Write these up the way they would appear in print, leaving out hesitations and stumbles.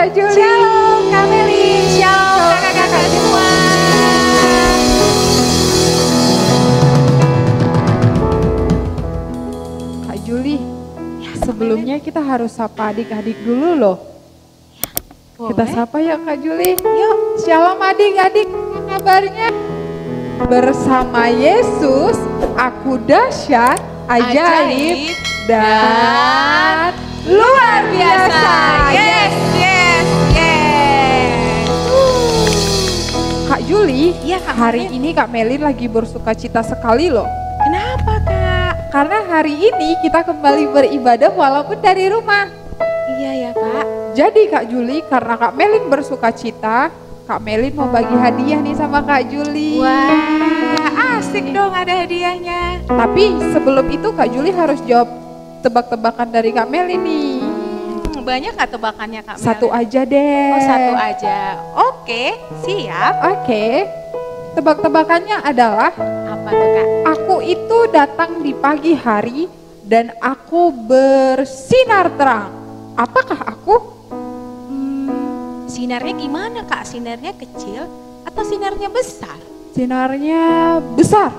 Kak Juli. Shalom Kak Meli. Shalom kakak-kakak semua. Kak Juli, sebelumnya kita harus sapa adik-adik dulu loh. Kita sapa ya Kak Juli. Yuk. Shalom adik-adik, apa kabarnya? Bersama Yesus, aku dahsyat, ajaib, dan luar biasa. Yes, yes, yes. Kak Juli, Iya, Kak hari Melin. ini Kak Melin lagi bersuka cita sekali loh. Kenapa Kak? Karena hari ini kita kembali beribadah walaupun dari rumah. Iya ya Kak. Jadi Kak Juli, karena Kak Melin bersuka cita, Kak Melin mau bagi hadiah nih sama Kak Juli. Wah, asik dong ada hadiahnya. Tapi sebelum itu Kak Juli harus jawab tebak-tebakan dari Kak Melin nih. Banyak gak tebakannya Kak Meli? Satu aja deh. Oh, satu aja. Oke, siap. Oke. Tebak-tebakannya adalah, Apa tuh Kak? aku itu datang di pagi hari dan aku bersinar terang. Apakah aku? Sinarnya gimana Kak? Sinarnya kecil atau sinarnya besar? Sinarnya besar.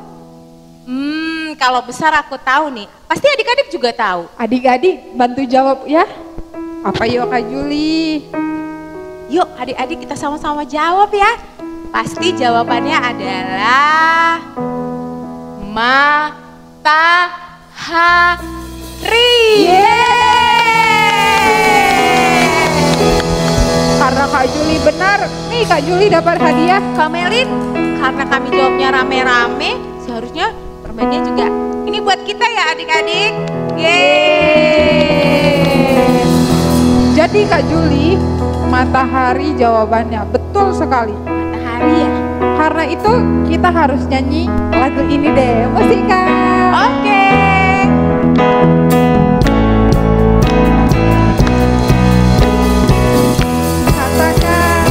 Kalau besar aku tahu nih. Pasti adik-adik juga tahu. Adik-adik bantu jawab ya. Apa yuk Kak Juli? Yuk adik-adik kita sama-sama jawab ya. Pasti jawabannya adalah matahari. Karena Kak Juli benar, nih Kak Juli dapat hadiah. Kak Melin, karena kami jawabnya rame-rame, seharusnya permennya juga ini buat kita ya adik-adik. Yeay. Jadi Kak Juli, matahari jawabannya betul sekali. Matahari ya. Karena itu kita harus nyanyi lagu ini deh, musika. Oke. Katakan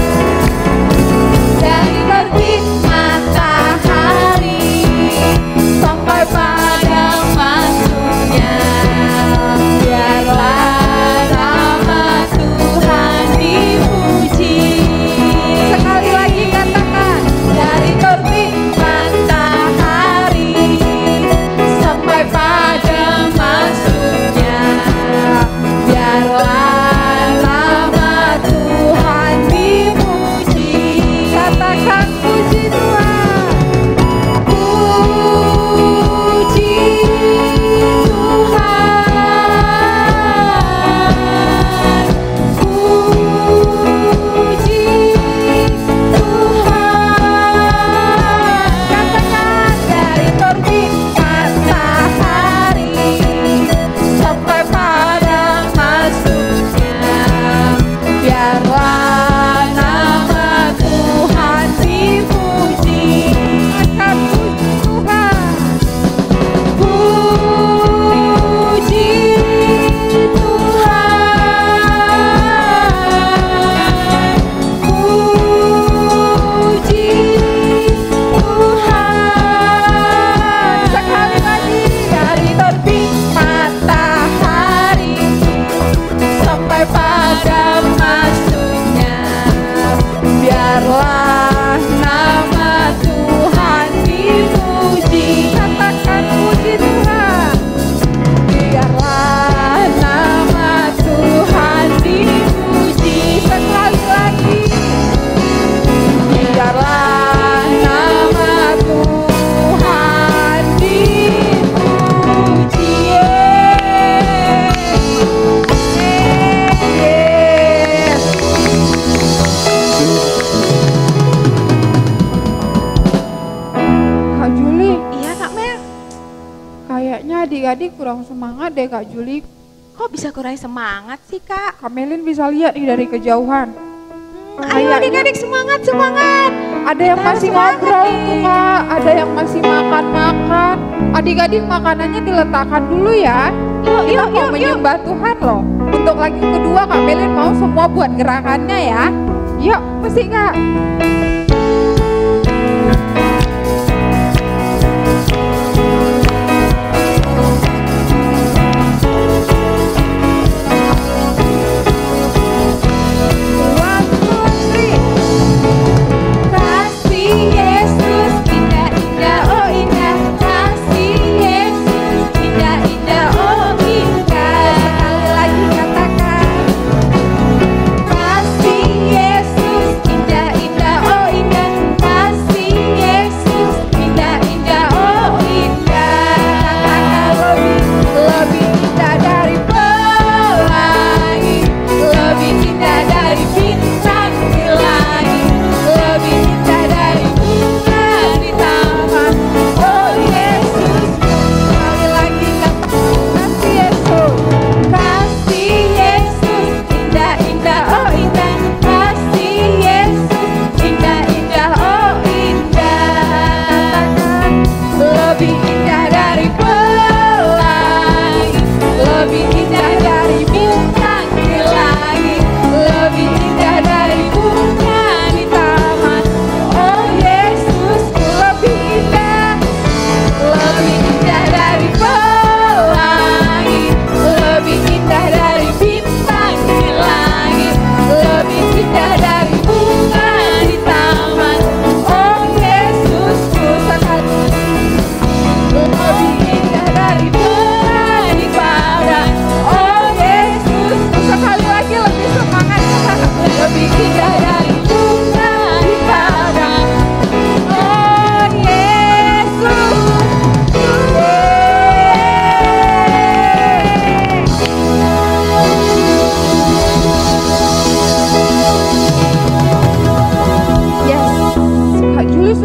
Dari terbit matahari sampai pada masuknya, biarlah nama Tuhan dipuji. sekali lagi katakan. Dari terbit matahari sampai pada masuknya, biarlah nama Tuhan dipuji. Katakan puji Tuhan. Puji Tuhan, puji Tuhan. Katakan dari terbit matahari sampai pada masuknya, biarlah nama Tuhan dipuji. Katakan puji Tuhan. Puji Tuhan, puji Tuhan. Sekali lagi dari terbit matahari sampai pada masuknya, biarlah nama Tuhan dipuji. Katakan puji Tuhan. Biarlah nama Tuhan dipuji. Sekali lagi. Biarlah nama Tuhan dipuji. Yes. Kak Juli, Iya Kak Mel, kayaknya adik-adik kurang semangat deh Kak Juli. kok bisa kurang semangat sih Kak? Kak Melin bisa lihat nih dari kejauhan. Ayo adik-adik semangat, semangat. Ada yang Kita masih semangat ngobrol nih. tuh Kak, ada yang masih makan-makan. Adik-adik makanannya diletakkan dulu ya. Yuk, Kita yuk, mau yuk, yuk. menyembah Tuhan loh. Untuk lagu kedua Kak Melin mau semua buat gerakannya ya. Yuk, mesti Kak.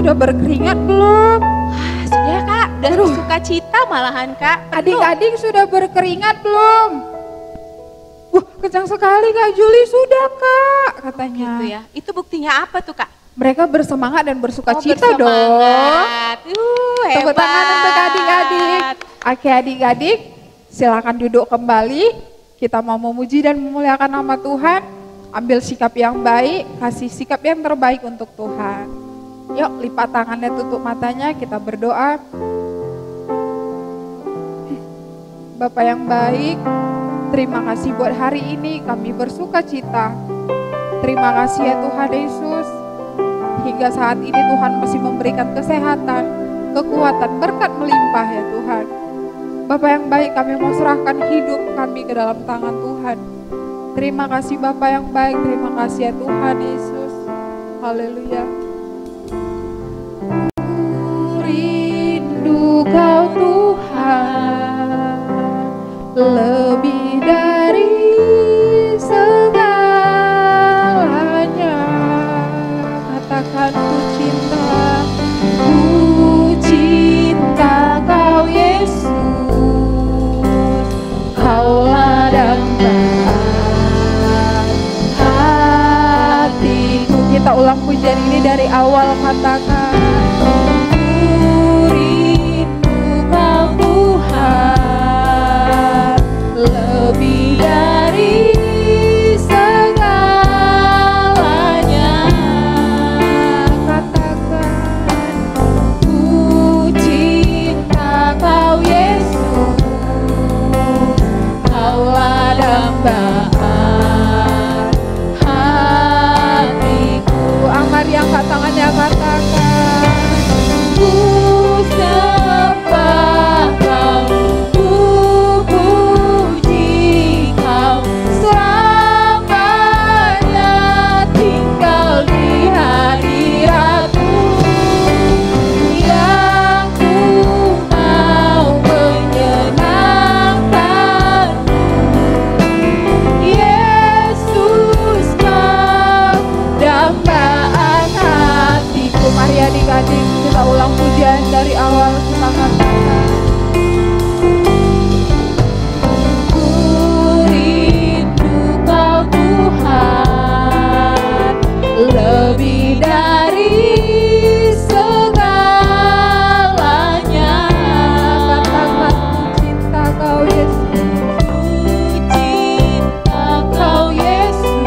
sudah berkeringat belum? Sudah Kak, udah Aduh. suka cita malahan Kak. Penuh. Adik-adik sudah berkeringat belum? Kencang sekali Kak Juli, sudah Kak katanya. Gitu ya. Itu buktinya apa tuh Kak? Mereka bersemangat dan bersuka cita dong. bersemangat. Tepuk Hebat. tangan untuk adik-adik. Oke adik-adik, silakan duduk kembali. Kita mau memuji dan memuliakan nama Tuhan. Ambil sikap yang baik, kasih sikap yang terbaik untuk Tuhan. Yuk lipat tangannya, tutup matanya, kita berdoa. Bapak yang baik, terima kasih buat hari ini kami bersuka cita. Terima kasih ya Tuhan Yesus. Hingga saat ini Tuhan masih memberikan kesehatan, kekuatan, berkat melimpah ya Tuhan. Bapak yang baik, kami mau serahkan hidup kami ke dalam tangan Tuhan. Terima kasih Bapak yang baik, terima kasih ya Tuhan Yesus. Haleluya. Rindu Kau Tuhan, lebih dari segalanya. Katakan ku cinta Kau Yesus. Kaulah dambaan hatiku. Kita ulang pujian ini dari awal, katakan ku rindu Kau Tuhan, lebih dari segalanya. Katakan ku cinta Kau Yesus. Kaulah dambaan hatiku. Mari angkat tangannya, katakan ku sembah Kau, ku puji Kau, selamanya tinggal di hadirat-Mu. Yang ku mau menyenangkan Yesus, Kau dambaan hatiku. Mari adik-adik kita ulang pujian dari awal, kita katakan ku rindu Kau Tuhan, lebih dari segalanya. Katakan ku cinta Kau Yesus. Cinta Kau Yesus.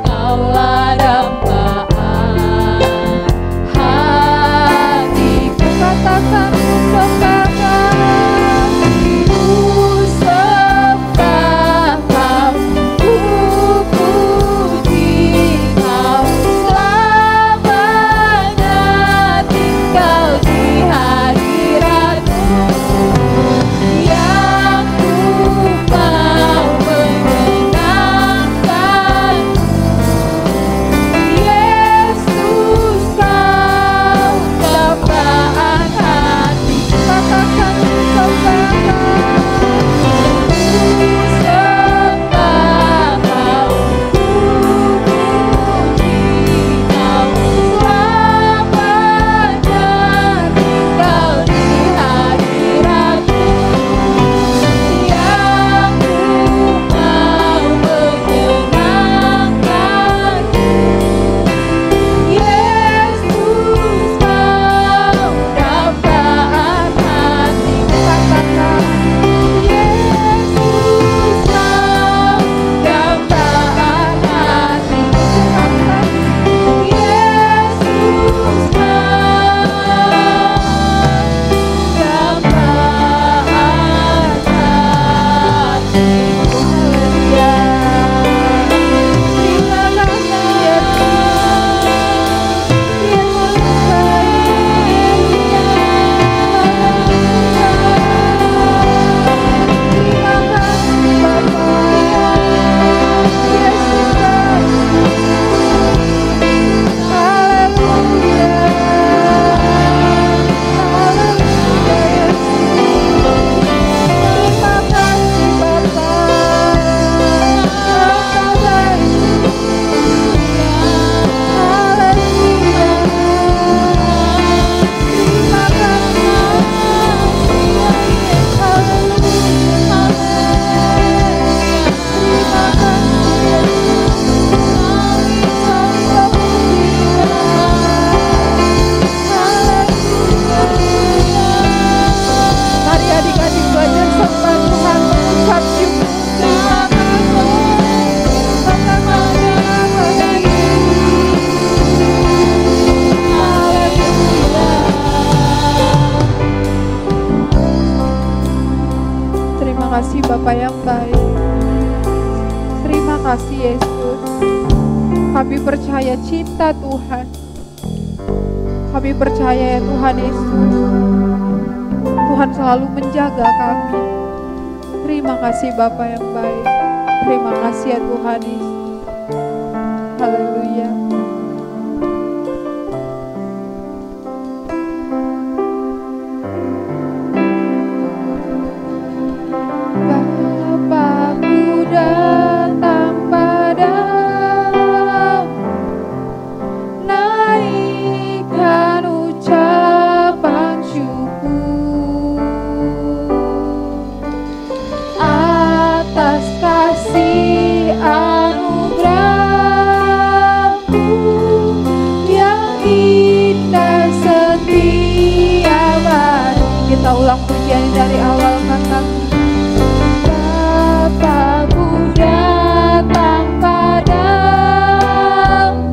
Kaulah dambaan hatiku. Katakan ku sembah Kau, ku puji Kau, selamanya Kami percaya cinta Tuhan. Kami percaya ya Tuhan Yesus, Tuhan selalu menjaga kami. Terima kasih Bapa yang baik. Terima kasih ya Tuhan Yesus. Haleluya. Bapakku datang padamu, naikkan ucapan syukur atas kasih anugerah-Mu yang indah setiap hari. Kita ulang pujian dari awal kata. Bapakku datang padamu,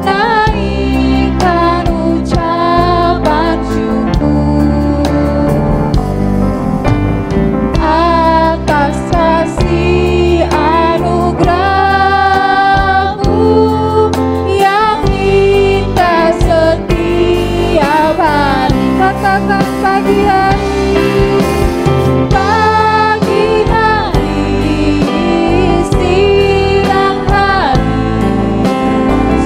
naikkan ucapan syukur atas kasih anugerah-Mu yang indah setiap hari. Katakan pagi hari, pagi hari, siang hari,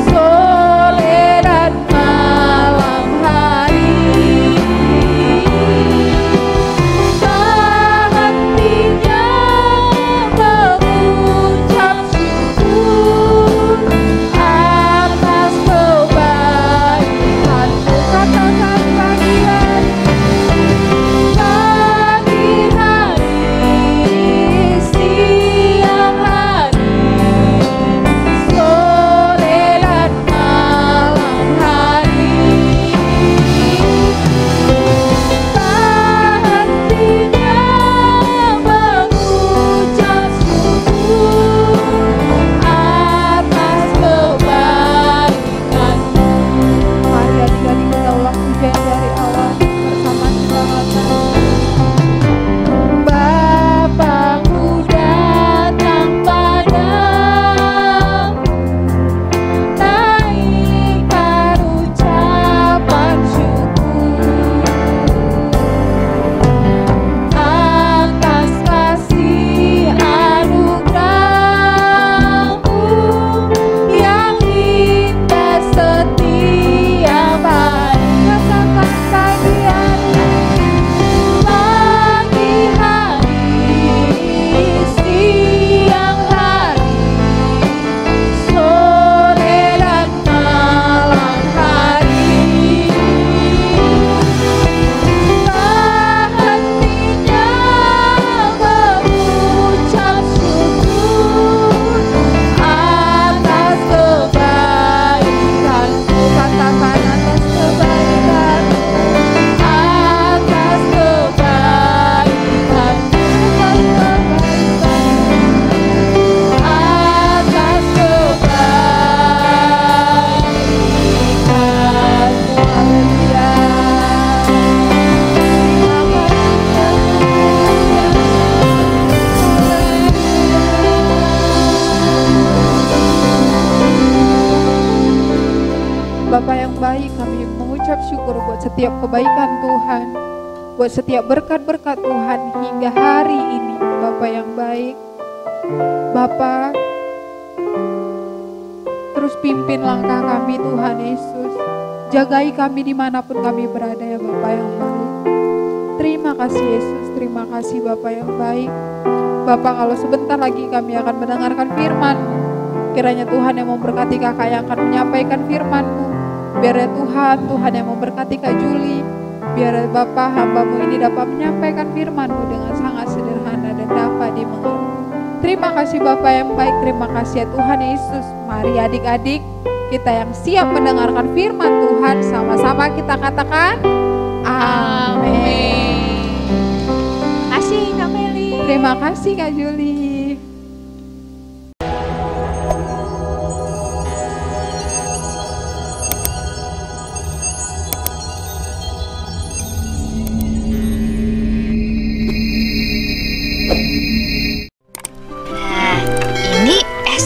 sore dan malam hari. Tak hentinya mengucap syukur atas kebaikan-Mu. Katakan pagi hari, pagi hari, siang hari, sore dan malam hari. Tak hentinya mengucap syukur atas kebaikan-Mu. Mari adik-adik kita ulang pujian dari awal bersama kita katakan. Bapakku datang padamu, naikkan ucapan syukur atas kasih anugerah-Mu yang indah setiap hari. Katakan pagi hari, pagi hari, siang hari, sore dan malam hari. Tak hentinya mengucap syukur atas kebaikan-Mu. Katakan atas kebaikan-Mu, atas kebaikan-Mu, atas kebaikan-Mu. Haleluya. Bapa yang baik, kami mengucap syukur buat setiap kebaikan Tuhan, buat setiap berkat-berkat Tuhan hingga hari ini. Bapa yang baik, Bapa terus pimpin langkah kami Tuhan Yesus. Jagai kami dimanapun kami berada ya Bapa yang baik. Terima kasih Yesus, terima kasih Bapa yang baik. Bapa, kalau sebentar lagi kami akan mendengarkan firman-Mu, kiranya Tuhan yang memberkati kakak yang akan menyampaikan firman-Mu. Biar ya Tuhan, Tuhan yang memberkati Kak Juli. Biar ya Bapa, hamba-Mu ini dapat menyampaikan firman-Mu dengan sangat sederhana dan dapat dimengerti. Terima kasih Bapa yang baik, terima kasih ya Tuhan Yesus. Mari adik-adik, kita yang siap mendengarkan firman Tuhan, sama-sama kita katakan amin. Kasih Kak Meli. Terima kasih Kak Juli.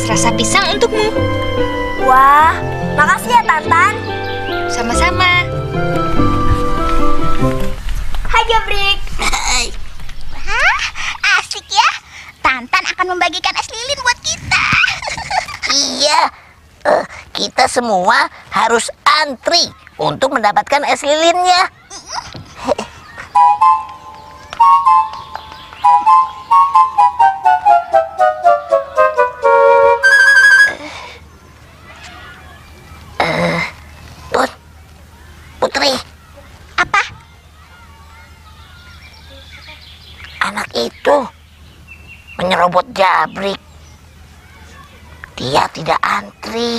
Rasa pisang untukmu. Wah, makasih ya Tantan. Sama-sama. Hai Jabrik. Hah, asik ya. Tantan akan membagikan es lilin buat kita. Iya, kita semua harus antri untuk mendapatkan es lilinnya. Putri. Apa? Anak itu menyerobot Jabrik. Dia tidak antri.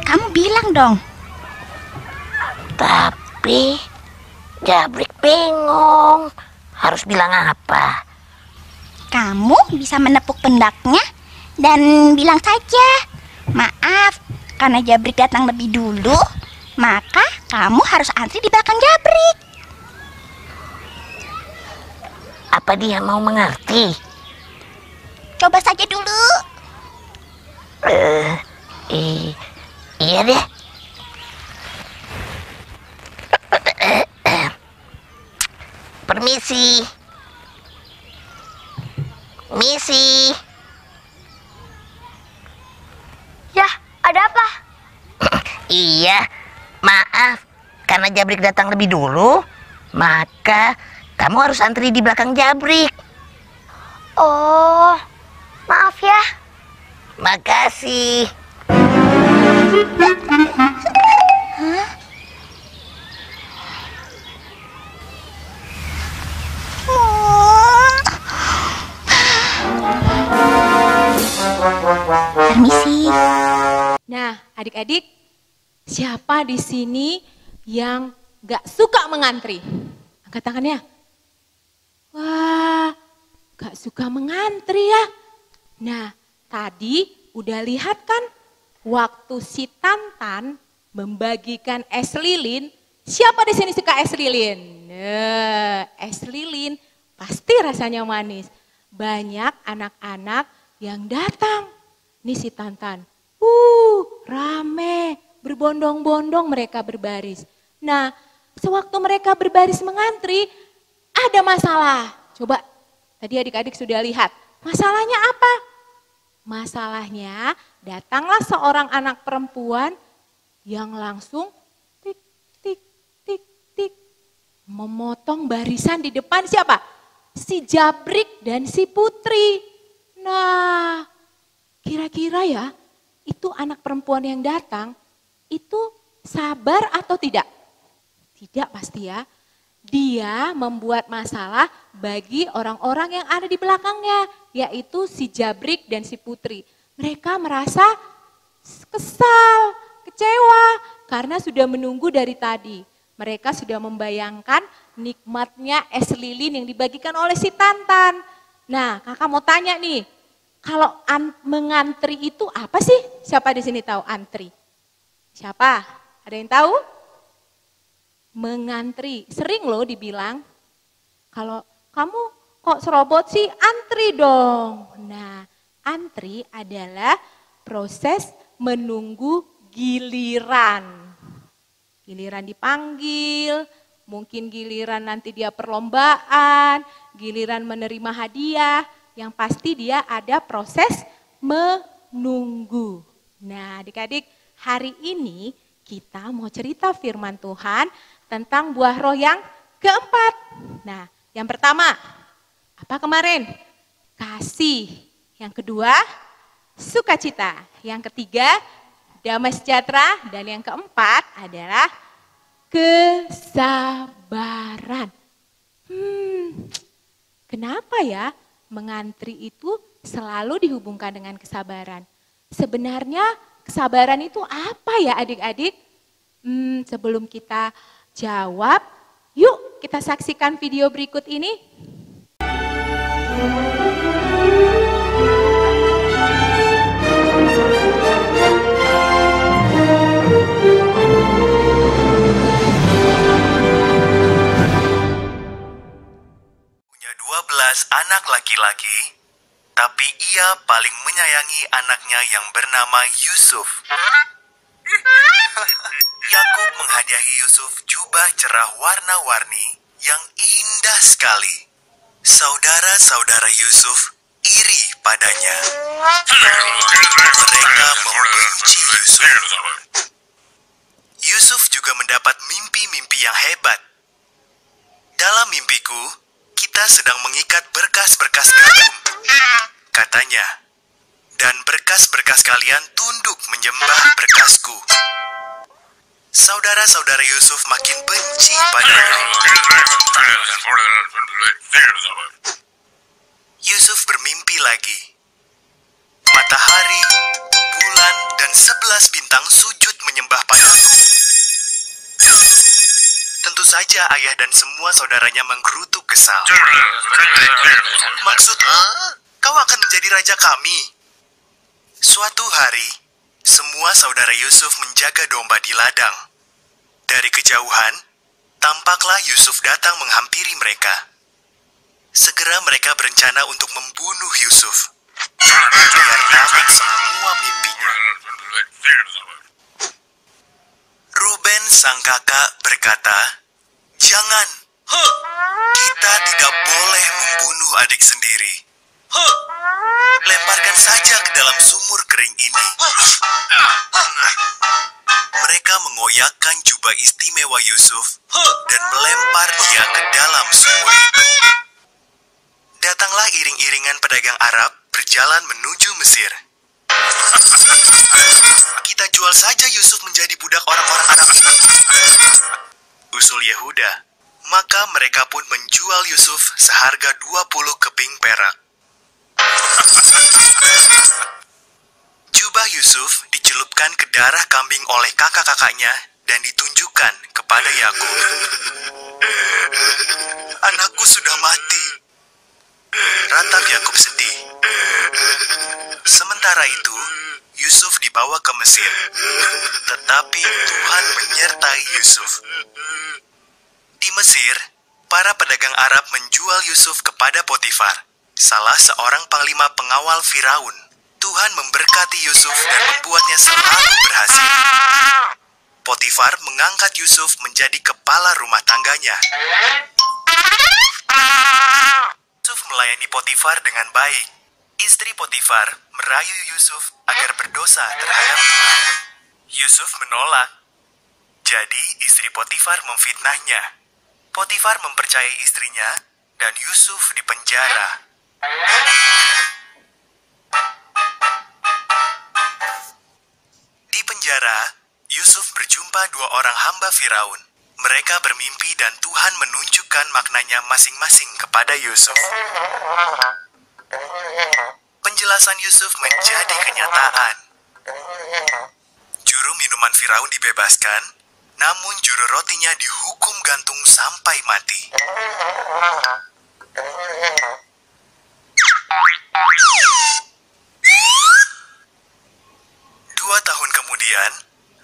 Kamu bilang dong. Tapi Jabrik bingung harus bilang apa. Kamu bisa menepuk pundaknya dan bilang saja, maaf, karena Jabrik datang lebih dulu, maka kamu harus antri di belakang Jabrik. Apa dia mau mengerti? Coba saja dulu. Iya deh. Permisi. Misi. Yah, ada apa? Iya, maaf. Karena Jabrik datang lebih dulu, maka kamu harus antri di belakang Jabrik. Oh, maaf ya. Makasih. Permisi. Nah, adik-adik, siapa di sini yang gak suka mengantri? Angkat tangannya. Wah, gak suka mengantri ya. Nah, tadi udah lihat kan waktu si Tantan membagikan es lilin. Siapa di sini suka es lilin? Es lilin pasti rasanya manis. Banyak anak-anak yang datang. Nih si Tantan, rame, berbondong-bondong mereka berbaris. Nah, sewaktu mereka berbaris mengantri, ada masalah. Coba, tadi adik-adik sudah lihat, masalahnya apa? Masalahnya datanglah seorang anak perempuan yang langsung tik, tik, tik, tik, memotong barisan di depan siapa? Si Jabrik dan si Putri. Nah, kira-kira ya, itu anak perempuan yang datang, itu sabar atau tidak? Tidak pasti ya. Dia membuat masalah bagi orang-orang yang ada di belakangnya, yaitu si Jabrik dan si Putri. Mereka merasa kesal, kecewa, karena sudah menunggu dari tadi. Mereka sudah membayangkan nikmatnya es lilin yang dibagikan oleh si Tantan. Nah, kakak mau tanya nih, kalau mengantri itu apa sih? Siapa di sini tahu antri? Siapa? Ada yang tahu? Mengantri. Sering loh dibilang, kalau kamu kok serobot sih, antri dong. Nah, antri adalah proses menunggu giliran. Giliran dipanggil, mungkin giliran nanti dia perlombaan, giliran menerima hadiah. Yang pasti dia ada proses menunggu. Nah, adik-adik, hari ini kita mau cerita firman Tuhan tentang buah roh yang keempat. Nah, yang pertama, apa kemarin? Kasih. Yang kedua, sukacita. Yang ketiga, damai sejahtera. Dan yang keempat adalah kesabaran. Kenapa ya mengantri itu selalu dihubungkan dengan kesabaran? Sebenarnya kesabaran itu apa ya adik-adik? Sebelum kita jawab, yuk kita saksikan video berikut ini. Punya 12 anak laki-laki, tapi ia paling menyayangi anaknya yang bernama Yusuf. Yakub menghadiahi Yusuf jubah cerah warna-warni yang indah sekali. Saudara-saudara Yusuf iri padanya. Mereka membenci Yusuf. Yusuf juga mendapat mimpi-mimpi yang hebat. Dalam mimpiku, kita sedang mengikat berkas-berkas gandum, katanya. Dan berkas-berkas kalian tunduk menyembah berkasku. Saudara-saudara Yusuf makin benci padanya. Yusuf bermimpi lagi. Matahari, bulan, dan 11 bintang sujud menyembah padaku. Tentu saja ayah dan semua saudaranya menggerutu kesal. Maksudmu, kau akan menjadi raja kami? Suatu hari, semua saudara Yusuf menjaga domba di ladang. Dari kejauhan, tampaklah Yusuf datang menghampiri mereka. Segera mereka berencana untuk membunuh Yusuf, biar dapat semua mimpinya. Ruben sang kakak berkata, "Jangan, kita tidak boleh membunuh adik sendiri. Lemparkan saja ke dalam sumur kering ini." Mereka mengoyakkan jubah istimewa Yusuf dan melempar dia ke dalam sumur itu. Datanglah iring-iringan pedagang Arab berjalan menuju Mesir. "Kita jual saja Yusuf menjadi budak orang-orang Arab itu," usul Yehuda. Maka mereka pun menjual Yusuf seharga 20 keping perak. Jubah Yusuf dicelupkan ke darah kambing oleh kakak-kakaknya dan ditunjukkan kepada Yakub. "Anakku sudah mati," ratap Yakub sedih. Sementara itu, Yusuf dibawa ke Mesir. Tetapi Tuhan menyertai Yusuf. Di Mesir, para pedagang Arab menjual Yusuf kepada Potifar, salah seorang panglima pengawal Firaun. Tuhan memberkati Yusuf dan membuatnya selalu berhasil. Potifar mengangkat Yusuf menjadi kepala rumah tangganya. Yusuf melayani Potifar dengan baik. Istri Potifar merayu Yusuf agar berdosa terhadap Tuhan. Yusuf menolak. Jadi istri Potifar memfitnahnya. Potifar mempercayai istrinya dan Yusuf dipenjara. Di penjara, Yusuf berjumpa dua orang hamba Firaun. Mereka bermimpi dan Tuhan menunjukkan maknanya masing-masing kepada Yusuf. Penjelasan Yusuf menjadi kenyataan. Juru minuman Firaun dibebaskan, namun juru rotinya dihukum gantung sampai mati. Dua tahun kemudian,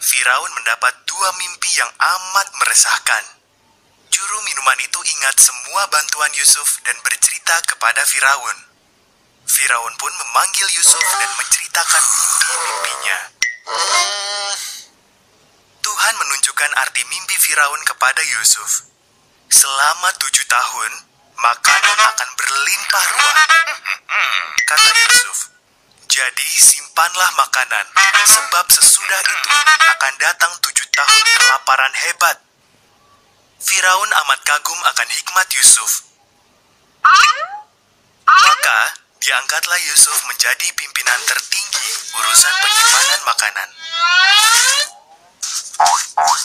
Firaun mendapat dua mimpi yang amat meresahkan. Juru minuman itu ingat semua bantuan Yusuf dan bercerita kepada Firaun. Firaun pun memanggil Yusuf dan menceritakan mimpi-mimpinya. Tuhan menunjukkan arti mimpi Firaun kepada Yusuf. Selama 7 tahun, makanan akan berlimpah ruah, kata Yusuf. Jadi simpanlah makanan, sebab sesudah itu akan datang 7 tahun kelaparan hebat. Firaun amat kagum akan hikmat Yusuf. Maka diangkatlah Yusuf menjadi pimpinan tertinggi urusan penyimpanan makanan.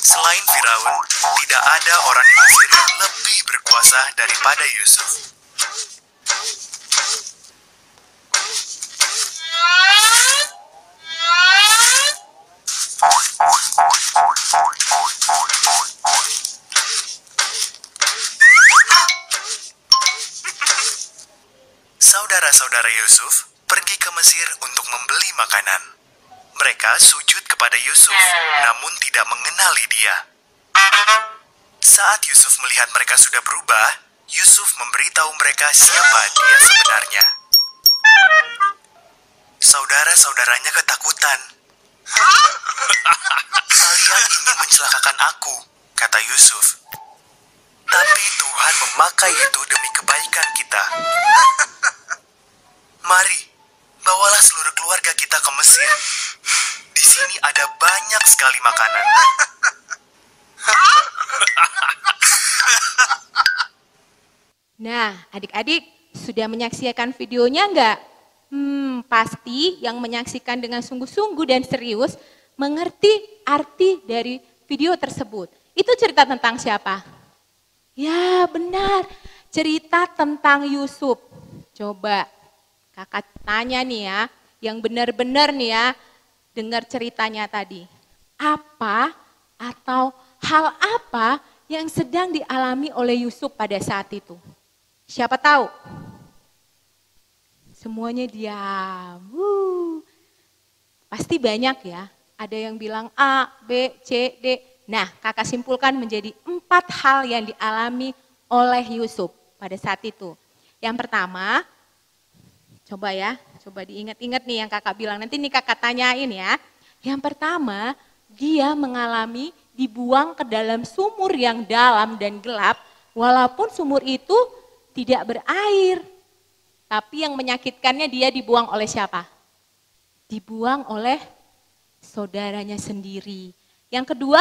Selain Firaun, tidak ada orang di Mesir yang lebih berkuasa daripada Yusuf. Saudara-saudara Yusuf pergi ke Mesir untuk membeli makanan. Mereka sujud kepada Yusuf, namun tidak mengenali dia. Saat Yusuf melihat mereka sudah berubah, Yusuf memberitahu mereka siapa dia sebenarnya. Saudara-saudaranya ketakutan. Kalian ingin mencelakakan aku, kata Yusuf. Tapi Tuhan memakai itu demi kebaikan kita. Mari, bawalah seluruh keluarga kita ke Mesir. Di sini ada banyak sekali makanan. Nah, adik-adik sudah menyaksikan videonya enggak? Pasti yang menyaksikan dengan sungguh-sungguh dan serius mengerti arti dari video tersebut. Itu cerita tentang siapa? Ya benar, cerita tentang Yusuf. Coba kakak tanya nih ya, yang benar-benar nih ya, dengar ceritanya tadi. Apa atau hal apa yang sedang dialami oleh Yusuf pada saat itu? Siapa tahu? Semuanya diam. Pasti banyak ya. Ada yang bilang A, B, C, D. Nah, kakak simpulkan menjadi 4 hal yang dialami oleh Yusuf pada saat itu. Yang pertama, coba diingat-ingat nih yang kakak bilang. Nanti nih kakak tanyain ya. Yang pertama, dia mengalami dibuang ke dalam sumur yang dalam dan gelap, walaupun sumur itu tidak berair. Tapi yang menyakitkannya dia dibuang oleh siapa? Dibuang oleh saudaranya sendiri. Yang kedua,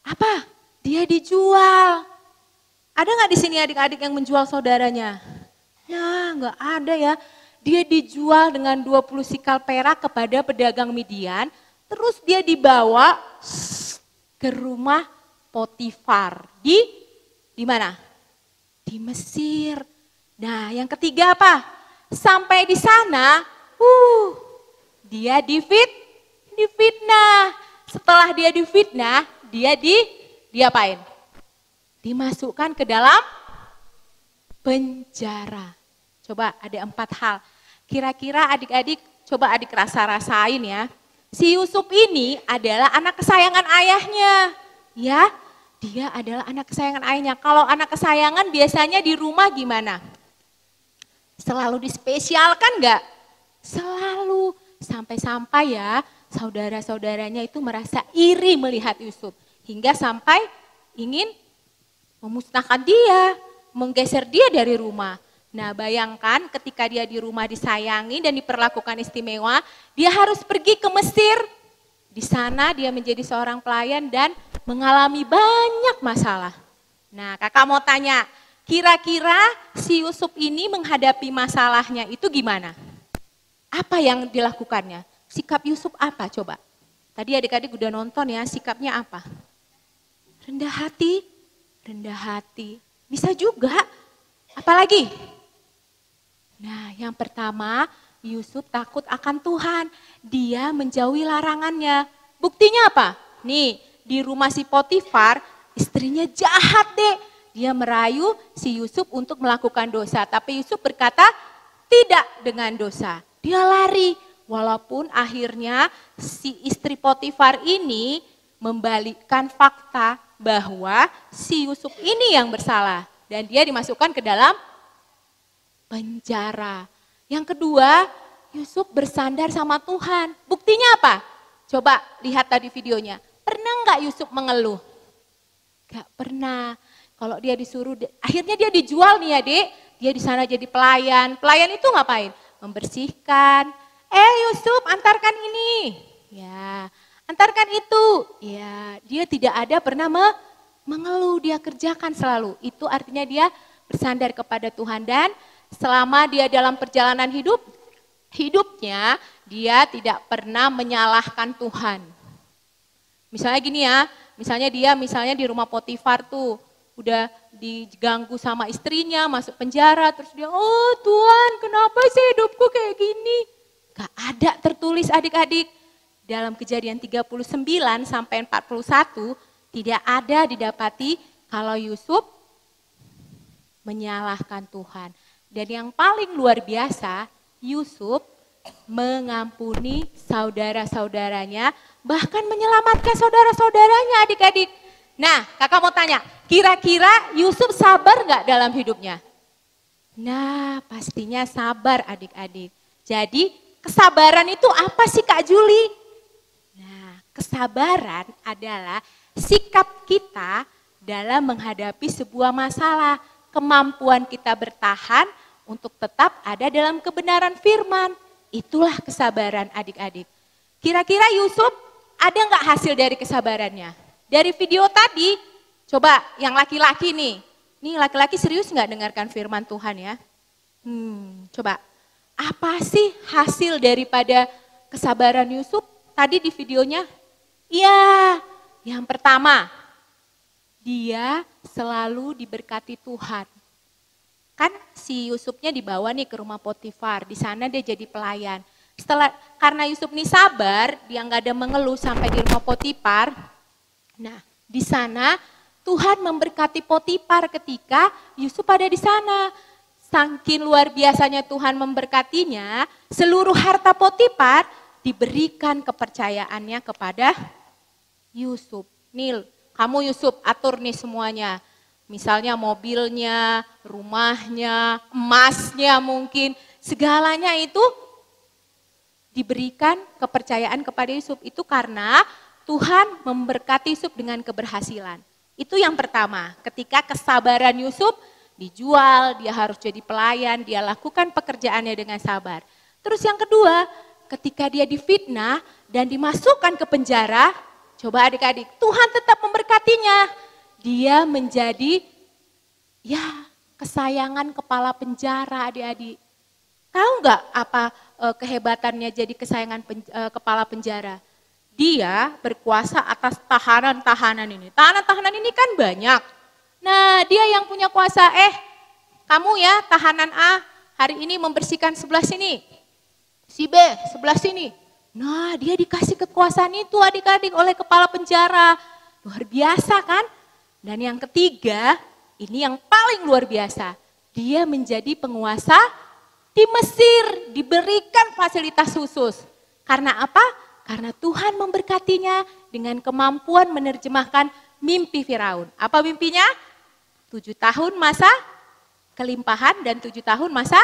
apa? Dia dijual. Ada nggak di sini adik-adik yang menjual saudaranya? Nah, nggak ada ya. Dia dijual dengan 20 sikal perak kepada pedagang Midian. Terus dia dibawa ke rumah Potifar. Di mana? Di Mesir. Nah, yang ketiga apa? Sampai di sana, dia difitnah. Setelah dia difitnah, dia diapain? Dimasukkan ke dalam penjara. Coba ada 4 hal. Kira-kira adik-adik, coba adik rasain ya. Si Yusuf ini adalah anak kesayangan ayahnya. Ya, dia adalah anak kesayangan ayahnya. Kalau anak kesayangan biasanya di rumah gimana? Selalu dispesialkan enggak? Selalu. Sampai-sampai ya saudara-saudaranya itu merasa iri melihat Yusuf. Hingga sampai ingin memusnahkan dia, menggeser dia dari rumah. Nah bayangkan ketika dia di rumah disayangi dan diperlakukan istimewa, dia harus pergi ke Mesir. Di sana dia menjadi seorang pelayan dan mengalami banyak masalah. Nah kakak mau tanya, kira-kira si Yusuf ini menghadapi masalahnya itu gimana? Apa yang dilakukannya? Sikap Yusuf apa coba? Tadi adik-adik udah nonton ya, sikapnya apa? Rendah hati. Bisa juga, apalagi? Nah yang pertama, Yusuf takut akan Tuhan. Dia menjauhi larangannya. Buktinya apa? Nih, di rumah si Potifar, istrinya jahat deh. Dia merayu si Yusuf untuk melakukan dosa. Tapi Yusuf berkata, tidak dengan dosa. Dia lari. Walaupun akhirnya si istri Potifar ini membalikkan fakta bahwa si Yusuf ini yang bersalah. Dan dia dimasukkan ke dalam penjara. Yang kedua, Yusuf bersandar sama Tuhan. Buktinya apa? Coba lihat tadi videonya. Pernah nggak Yusuf mengeluh? Gak pernah. Kalau dia disuruh, akhirnya dia dijual nih ya dek. Dia di sana jadi pelayan. Pelayan itu ngapain? Membersihkan. Yusuf antarkan ini. Ya, antarkan itu. Ya, dia tidak ada pernah mengeluh. Dia kerjakan selalu. Itu artinya dia bersandar kepada Tuhan. Dan selama dia dalam perjalanan hidupnya, dia tidak pernah menyalahkan Tuhan. Misalnya gini ya, misalnya di rumah Potifar tuh, udah diganggu sama istrinya, masuk penjara, terus dia, oh Tuhan kenapa sih hidupku kayak gini? Gak ada tertulis adik-adik. Dalam Kejadian 39 sampai 41, tidak ada didapati kalau Yusuf menyalahkan Tuhan. Dan yang paling luar biasa, Yusuf mengampuni saudara-saudaranya, bahkan menyelamatkan saudara-saudaranya adik-adik. Nah kakak mau tanya, kira-kira Yusuf sabar gak dalam hidupnya? Nah pastinya sabar adik-adik. Jadi kesabaran itu apa sih Kak Juli? Nah, kesabaran adalah sikap kita dalam menghadapi sebuah masalah. Kemampuan kita bertahan untuk tetap ada dalam kebenaran firman. Itulah kesabaran adik-adik. Kira-kira Yusuf ada nggak hasil dari kesabarannya? Dari video tadi, coba yang laki-laki nih. Nih laki-laki serius nggak dengarkan firman Tuhan ya? Coba, apa sih hasil daripada kesabaran Yusuf tadi di videonya? Iya, yang pertama, dia selalu diberkati Tuhan. Kan si Yusufnya dibawa nih ke rumah Potifar, di sana dia jadi pelayan. Karena Yusuf nih sabar, dia nggak ada mengeluh sampai di rumah Potifar. Nah, di sana Tuhan memberkati Potifar ketika Yusuf ada di sana. Saking luar biasanya Tuhan memberkatinya, seluruh harta Potifar diberikan kepercayaannya kepada Yusuf. Nih, kamu Yusuf atur nih semuanya. Misalnya mobilnya, rumahnya, emasnya mungkin, segalanya itu diberikan kepercayaan kepada Yusuf. Itu karena Tuhan memberkati Yusuf dengan keberhasilan. Itu yang pertama, ketika kesabaran Yusuf dijual, dia harus jadi pelayan, dia lakukan pekerjaannya dengan sabar. Terus yang kedua, ketika dia difitnah dan dimasukkan ke penjara, coba adik-adik, Tuhan tetap memberkatinya. Dia menjadi kesayangan kepala penjara adik-adik. Tahu nggak apa kehebatannya jadi kesayangan kepala penjara? Dia berkuasa atas tahanan-tahanan ini. Tahanan-tahanan ini kan banyak. Nah, dia yang punya kuasa, kamu ya tahanan A hari ini membersihkan sebelah sini. Si B sebelah sini. Nah, dia dikasih kekuasaan itu adik-adik oleh kepala penjara. Luar biasa kan? Dan yang ketiga, ini yang paling luar biasa. Dia menjadi penguasa di Mesir, diberikan fasilitas khusus. Karena apa? Karena Tuhan memberkatinya dengan kemampuan menerjemahkan mimpi Firaun. Apa mimpinya? 7 tahun masa kelimpahan dan 7 tahun masa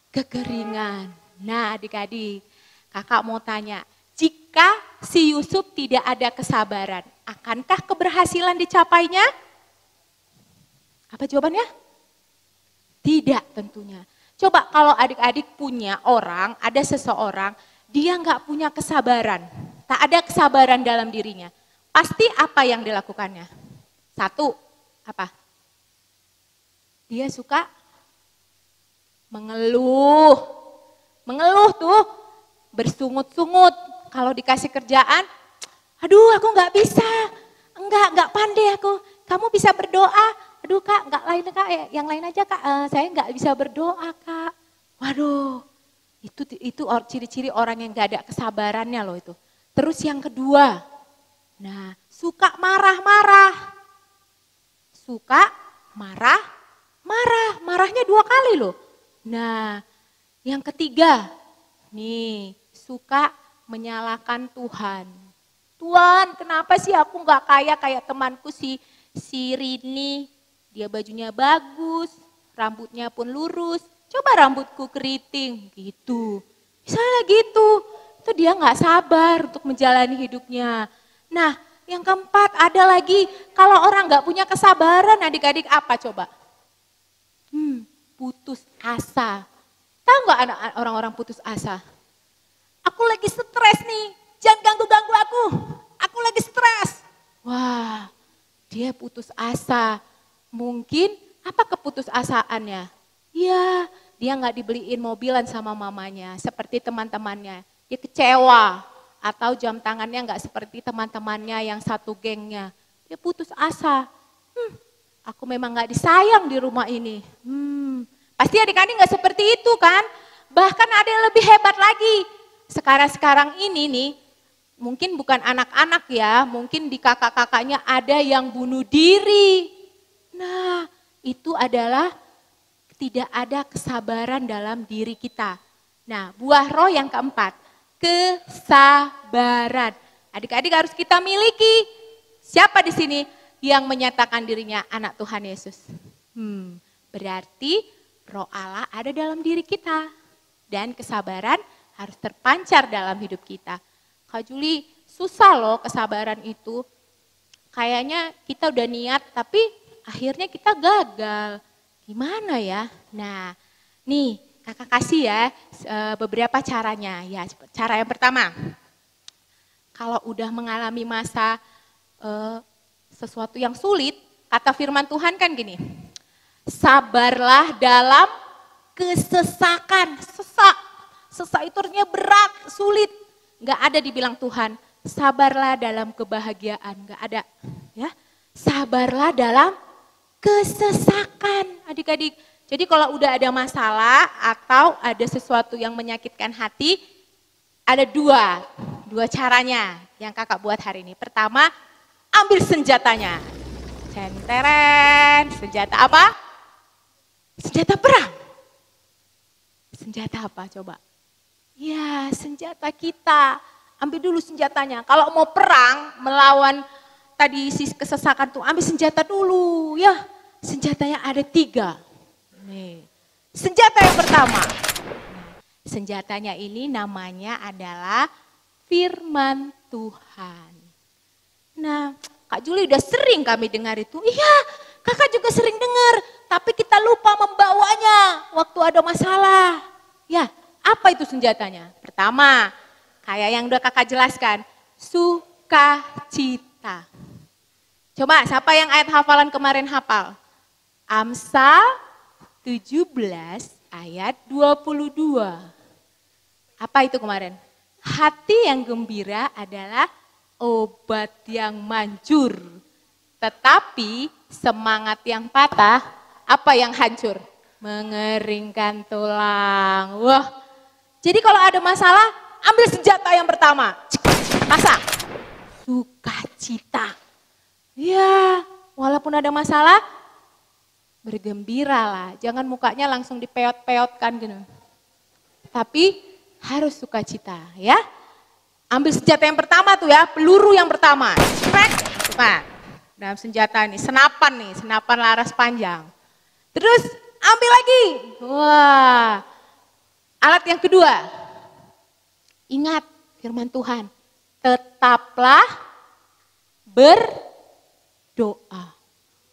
kekeringan. Nah adik-adik, kakak mau tanya, jika si Yusuf tidak ada kesabaran, akankah keberhasilan dicapainya? Apa jawabannya? Tidak tentunya. Coba kalau adik-adik punya orang, ada seseorang, dia nggak punya kesabaran, tak ada kesabaran dalam dirinya. Pasti apa yang dilakukannya? Satu, apa? Dia suka mengeluh. Mengeluh tuh bersungut-sungut. Kalau dikasih kerjaan, aduh aku nggak bisa, nggak pandai aku. Kamu bisa berdoa, aduh kak nggak lain kak, yang lain aja kak, saya nggak bisa berdoa kak. Waduh, itu ciri-ciri orang yang nggak ada kesabarannya loh itu. Terus yang kedua, nah suka marah-marah, suka marahnya 2 kali loh. Nah yang ketiga, nih suka menyalahkan Tuhan. Tuhan kenapa sih aku nggak kaya kayak temanku si Rini, dia bajunya bagus, rambutnya pun lurus, coba rambutku keriting gitu. Misalnya gitu, itu dia nggak sabar untuk menjalani hidupnya. Nah yang keempat ada lagi, kalau orang nggak punya kesabaran adik-adik apa coba? Putus asa. Tahu nggak orang-orang putus asa? Aku lagi stres nih, jangan ganggu-ganggu aku lagi stres. Wah, dia putus asa. Mungkin apa keputusasaannya? Ya, dia nggak dibeliin mobilan sama mamanya, seperti teman-temannya. Dia kecewa, atau jam tangannya nggak seperti teman-temannya yang satu gengnya. Dia putus asa. Aku memang nggak disayang di rumah ini. Pasti adik-adik nggak seperti itu kan? Bahkan ada yang lebih hebat lagi. Sekarang ini nih, mungkin bukan anak-anak ya, mungkin di kakak-kakaknya ada yang bunuh diri. Nah, itu adalah tidak ada kesabaran dalam diri kita. Nah, buah roh yang keempat, kesabaran. Adik-adik harus kita miliki. Siapa di sini yang menyatakan dirinya anak Tuhan Yesus? Berarti roh Allah ada dalam diri kita. Dan kesabaran harus terpancar dalam hidup kita. Kak Juli, susah loh kesabaran itu. Kayaknya kita udah niat tapi akhirnya kita gagal. Gimana ya? Nah, nih kakak kasih ya beberapa caranya. Ya, cara yang pertama, kalau udah mengalami masa sesuatu yang sulit, kata firman Tuhan kan gini, sabarlah dalam kesesakan. Sesak itu artinya berat, sulit. Nggak ada dibilang Tuhan, sabarlah dalam kebahagiaan. Nggak ada. Ya, sabarlah dalam kesesakan, adik-adik. Jadi kalau udah ada masalah atau ada sesuatu yang menyakitkan hati, ada dua caranya yang kakak buat hari ini. Pertama, ambil senjatanya. Centeren, senjata apa? Senjata perang. Senjata apa coba? Ya, senjata kita. Ambil dulu senjatanya. Kalau mau perang melawan tadi si kesesakan tuh, ambil senjata dulu ya. Senjatanya ada 3. Nih, senjata yang pertama. Senjatanya ini namanya adalah firman Tuhan. Nah, Kak Juli udah sering kami dengar itu. Iya, kakak juga sering dengar. Tapi kita lupa membawanya waktu ada masalah. Ya, apa itu senjatanya? Pertama, kayak yang udah kakak jelaskan, sukacita. Coba siapa yang ayat hafalan kemarin hafal? Amsal 17 ayat 22. Apa itu kemarin? Hati yang gembira adalah obat yang manjur. Tetapi semangat yang patah, apa yang hancur? Mengeringkan tulang. Wah, jadi kalau ada masalah, ambil senjata yang pertama. Masa? Sukacita. Ya, walaupun ada masalah, bergembiralah. Jangan mukanya langsung dipeot-peotkan gitu. Tapi harus sukacita ya. Ambil senjata yang pertama tuh ya, peluru yang pertama. Sprek, masukkan. Dalam senjata ini, senapan laras panjang. Terus ambil lagi. Wah, alat yang kedua. Ingat firman Tuhan. Tetaplah berdoa.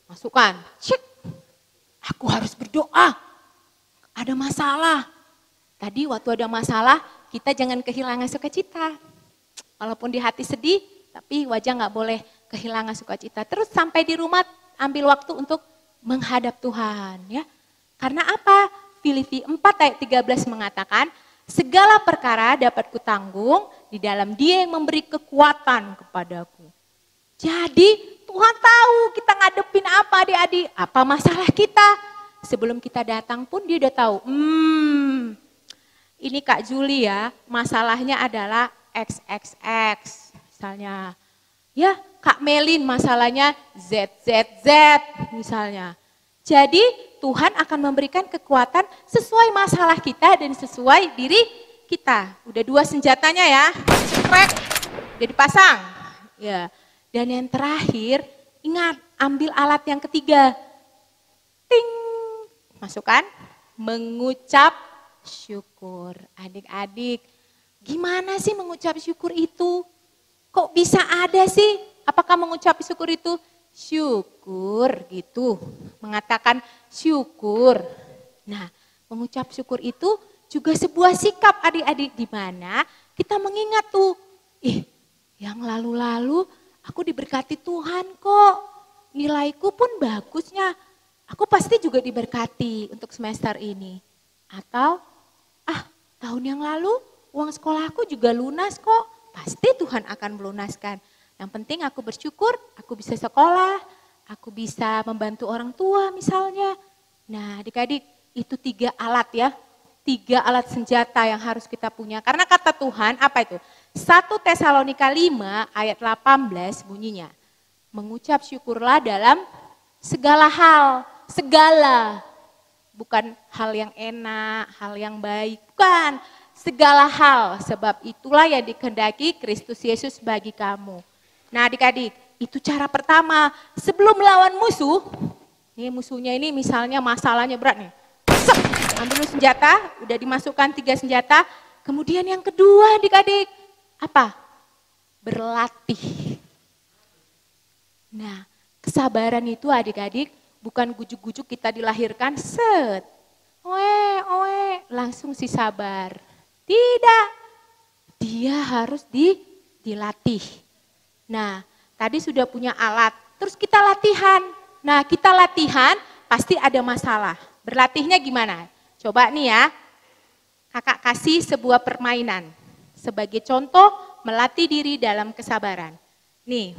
Masukkan. Cek. Aku harus berdoa. Ada masalah. Tadi waktu ada masalah, kita jangan kehilangan sukacita. Walaupun di hati sedih, tapi wajah nggak boleh kehilangan sukacita. Terus sampai di rumah ambil waktu untuk menghadap Tuhan. Ya. Karena apa? Filipi 4 ayat 13 mengatakan, segala perkara dapat kutanggung di dalam Dia yang memberi kekuatan kepadaku. Jadi Tuhan tahu kita ngadepin apa adik-adik, apa masalah kita. Sebelum kita datang pun Dia udah tahu. Ini Kak Juli ya, masalahnya adalah XXX. Misalnya, ya Kak Melin masalahnya ZZZ misalnya. Jadi Tuhan akan memberikan kekuatan sesuai masalah kita dan sesuai diri kita. Udah 2 senjatanya ya, cekrek, udah dipasang. Ya. Dan yang terakhir, ingat ambil alat yang ketiga. Ting, masukkan, mengucap syukur. Adik-adik, gimana sih mengucap syukur itu? Kok bisa ada sih? Apakah mengucap syukur itu? Syukur gitu, mengatakan syukur. Nah, mengucap syukur itu juga sebuah sikap adik-adik di mana kita mengingat tuh, yang lalu-lalu aku diberkati Tuhan kok, nilaiku pun bagusnya, aku pasti juga diberkati untuk semester ini. Atau, tahun yang lalu uang sekolahku juga lunas kok, pasti Tuhan akan melunaskan. Yang penting aku bersyukur, aku bisa sekolah, aku bisa membantu orang tua misalnya. Nah adik-adik itu 3 alat ya, 3 alat senjata yang harus kita punya. Karena kata Tuhan apa itu? 1 Tesalonika 5 ayat 18 bunyinya. Mengucap syukurlah dalam segala hal, segala. Bukan hal yang enak, hal yang baik, bukan. Segala hal, sebab itulah yang dikehendaki Kristus Yesus bagi kamu. Nah adik-adik, itu cara pertama. Sebelum melawan musuh, nih musuhnya ini misalnya masalahnya berat nih. Ambil senjata, udah dimasukkan 3 senjata. Kemudian yang kedua adik-adik, apa? Berlatih. Nah, kesabaran itu adik-adik bukan gujuk-gujuk kita dilahirkan, set, oe, langsung si sabar. Tidak, dia harus dilatih. Nah, tadi sudah punya alat, terus kita latihan. Nah, kita latihan pasti ada masalah. Berlatihnya gimana? Coba nih ya, kakak kasih sebuah permainan. Sebagai contoh, melatih diri dalam kesabaran. Nih,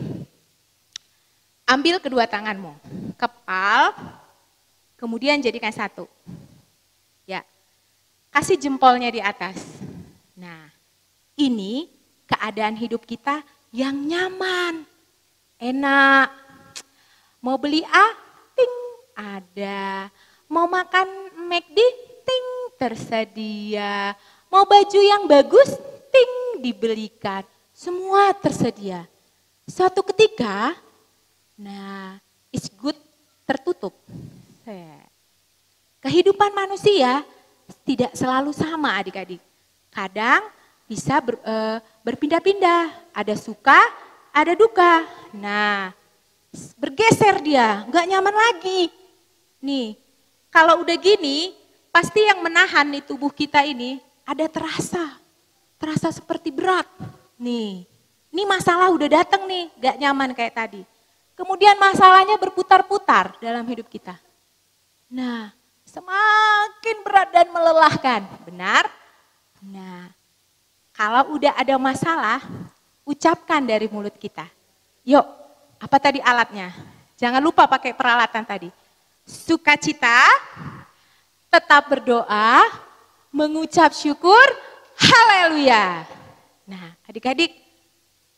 ambil kedua tanganmu, kepal, kemudian jadikan satu. Ya, kasih jempolnya di atas. Nah, ini keadaan hidup kita yang nyaman, enak. Mau beli A, ting, ada. Mau makan McD, ting, tersedia. Mau baju yang bagus, ting, dibelikan. Semua tersedia. Suatu ketika, nah, it's good tertutup. Kehidupan manusia tidak selalu sama adik-adik. Kadang bisa berpindah-pindah. Ada suka, ada duka. Nah, bergeser dia, nggak nyaman lagi. Nih, kalau udah gini, pasti yang menahan di tubuh kita ini ada terasa seperti berat. Nih, ini masalah udah datang nih, nggak nyaman kayak tadi. Kemudian masalahnya berputar-putar dalam hidup kita. Nah, semakin berat dan melelahkan, benar? Nah, kalau udah ada masalah, ucapkan dari mulut kita. Yuk, apa tadi alatnya? Jangan lupa pakai peralatan tadi. Sukacita, tetap berdoa, mengucap syukur, haleluya. Nah, adik-adik,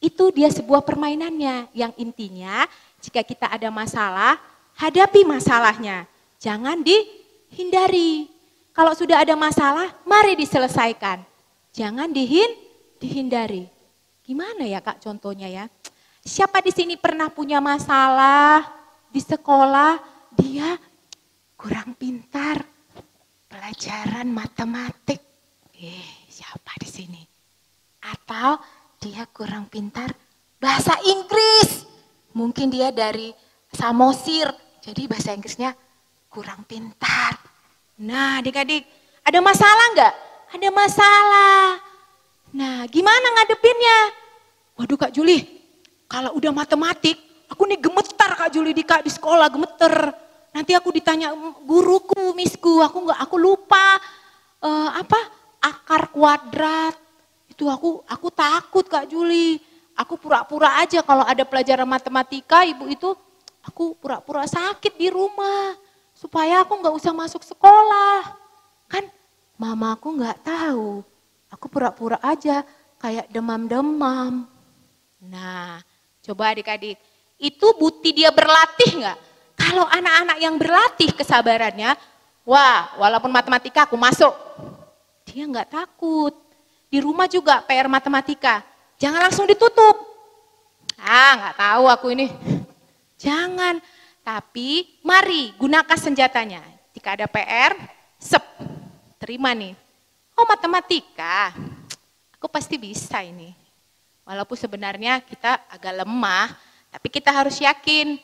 itu dia sebuah permainannya yang intinya jika kita ada masalah, hadapi masalahnya. Jangan dihindari. Kalau sudah ada masalah, mari diselesaikan. Jangan dihindari. Gimana ya Kak contohnya ya? Siapa di sini pernah punya masalah di sekolah, dia kurang pintar pelajaran matematik. Siapa di sini? Atau dia kurang pintar bahasa Inggris. Mungkin dia dari Samosir, jadi bahasa Inggrisnya kurang pintar. Nah adik-adik, ada masalah enggak? Ada masalah. Nah gimana ngadepinnya? Waduh Kak Juli, kalau udah matematik, aku nih gemetar Kak Juli di sekolah, gemeter. Nanti aku ditanya guruku, misku, aku lupa akar kuadrat. Itu aku takut Kak Juli. Aku pura-pura aja kalau ada pelajaran matematika, ibu itu aku pura-pura sakit di rumah. Supaya aku nggak usah masuk sekolah. Kan mamaku nggak tahu. Aku pura-pura aja kayak demam-demam. Nah, coba adik-adik, itu bukti dia berlatih nggak? Kalau anak-anak yang berlatih kesabarannya, wah walaupun matematika aku masuk. Dia nggak takut. Di rumah juga PR matematika, jangan langsung ditutup. Nggak tahu aku ini. Jangan. Tapi mari gunakan senjatanya. Jika ada PR, terima nih. Oh matematika, aku pasti bisa ini. Walaupun sebenarnya kita agak lemah, tapi kita harus yakin.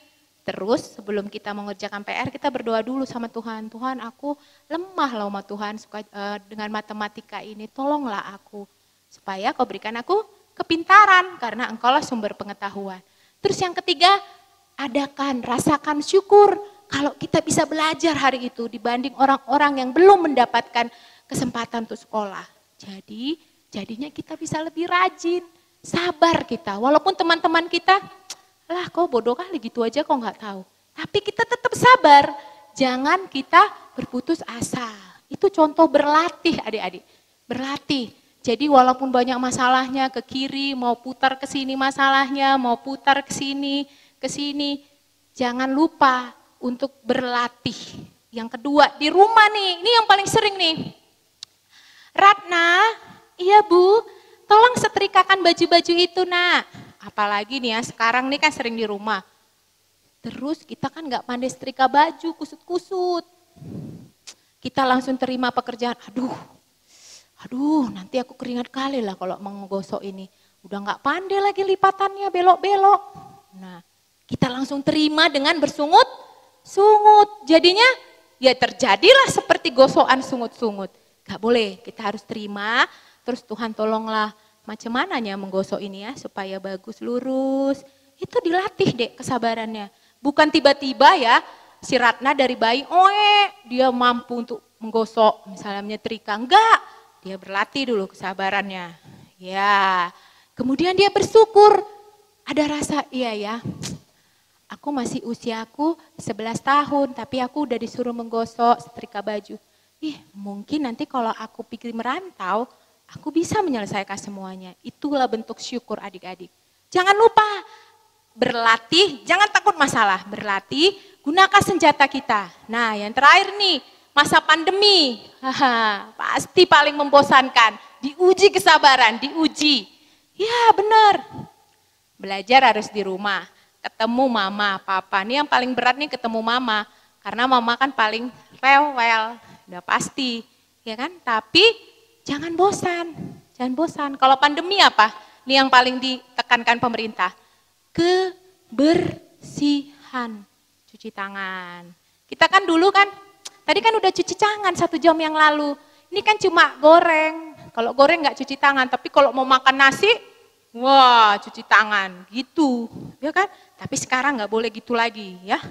Terus sebelum kita mengerjakan PR, kita berdoa dulu sama Tuhan. Tuhan aku lemah loh sama Tuhan dengan matematika ini, tolonglah aku. Supaya kau berikan aku kepintaran, karena engkaulah sumber pengetahuan. Terus yang ketiga, rasakan syukur kalau kita bisa belajar hari itu dibanding orang-orang yang belum mendapatkan kesempatan untuk sekolah. Jadinya kita bisa lebih rajin, sabar kita. Walaupun teman-teman kita, lah kok bodoh kali gitu aja kok nggak tahu. Tapi kita tetap sabar, jangan kita berputus asa. Itu contoh berlatih adik-adik, berlatih. Jadi walaupun banyak masalahnya ke kiri, mau putar ke sini masalahnya, mau putar ke sini, jangan lupa untuk berlatih. Yang kedua, di rumah nih, ini yang paling sering nih. Ratna, iya Bu, tolong setrikakan baju-baju itu nak. Apalagi nih ya, sekarang nih kan sering di rumah. Terus kita kan gak pandai setrika baju, kusut-kusut. Kita langsung terima pekerjaan, aduh Aduh, nanti aku keringat kali lah kalau menggosok ini. Udah nggak pandai lagi lipatannya, belok-belok. Nah, kita langsung terima dengan bersungut-sungut. Jadinya ya terjadilah seperti gosokan sungut-sungut. Gak boleh, kita harus terima. Terus Tuhan tolonglah macam mananya menggosok ini ya supaya bagus, lurus. Itu dilatih deh kesabarannya. Bukan tiba-tiba ya si Ratna dari bayi, dia mampu untuk menggosok misalnya menyetrika. Enggak, dia berlatih dulu kesabarannya. Ya, kemudian dia bersyukur. Ada rasa, iya ya, aku masih usiaku 11 tahun, tapi aku udah disuruh menggosok, setrika baju. Mungkin nanti kalau aku pikir merantau, aku bisa menyelesaikan semuanya. Itulah bentuk syukur adik-adik. Jangan lupa berlatih, jangan takut masalah. Berlatih, gunakan senjata kita. Nah, yang terakhir nih, masa pandemi. Pasti paling membosankan. Diuji kesabaran, diuji. Ya benar. Belajar harus di rumah, ketemu mama, papa. Ini yang paling berat nih ketemu mama, karena mama kan paling rewel, udah pasti, ya kan? Tapi jangan bosan, jangan bosan. Kalau pandemi apa? Ini yang paling ditekankan pemerintah, kebersihan, cuci tangan. Kita kan dulu kan, tadi kan udah cuci tangan 1 jam yang lalu. Ini kan cuma goreng. Kalau goreng nggak cuci tangan, tapi kalau mau makan nasi, wah, cuci tangan, gitu, ya kan? Tapi sekarang nggak boleh gitu lagi, ya.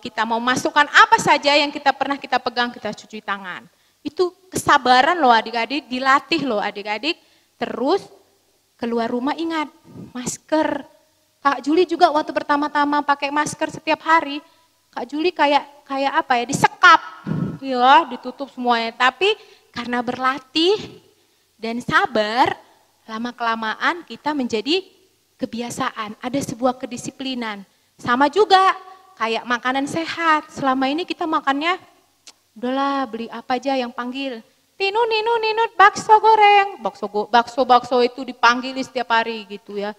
Kita mau masukkan apa saja yang pernah kita pegang, kita cuci tangan. Itu kesabaran loh adik-adik, dilatih loh adik-adik. Terus keluar rumah ingat, masker. Kak Juli juga waktu pertama-tama pakai masker setiap hari, Kak Juli kayak apa ya, disekap, ya, ditutup semuanya. Tapi karena berlatih dan sabar, lama-kelamaan kita menjadi kebiasaan, ada sebuah kedisiplinan. Sama juga kayak makanan sehat, selama ini kita makannya, udahlah beli apa aja yang panggil. Ninu, bakso goreng, bakso itu dipanggil setiap hari gitu ya.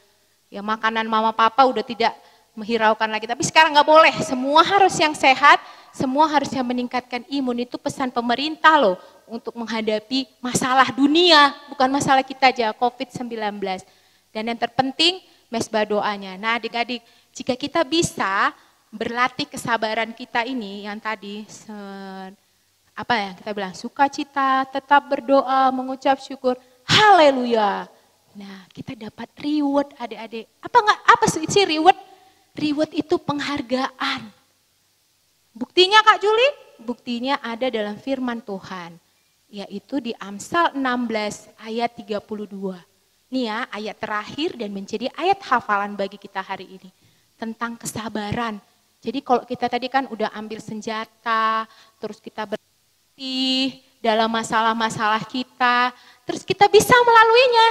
Ya makanan mama papa udah tidak menghiraukan lagi, tapi sekarang nggak boleh, semua harus yang sehat, semua harus yang meningkatkan imun, itu pesan pemerintah loh. Untuk menghadapi masalah dunia, bukan masalah kita aja, COVID-19. Dan yang terpenting, mesbah doanya. Nah adik-adik, jika kita bisa berlatih kesabaran kita ini, yang tadi, kita bilang, sukacita, tetap berdoa, mengucap syukur, haleluya. Nah kita dapat reward adik-adik. Apa sih reward? Reward itu penghargaan. Buktinya Kak Juli? Buktinya ada dalam firman Tuhan. Yaitu di Amsal 16 ayat 32. Ini ya ayat terakhir dan menjadi ayat hafalan bagi kita hari ini. Tentang kesabaran. Jadi kalau kita tadi kan udah ambil senjata, terus kita berlatih dalam masalah-masalah kita, terus kita bisa melaluinya.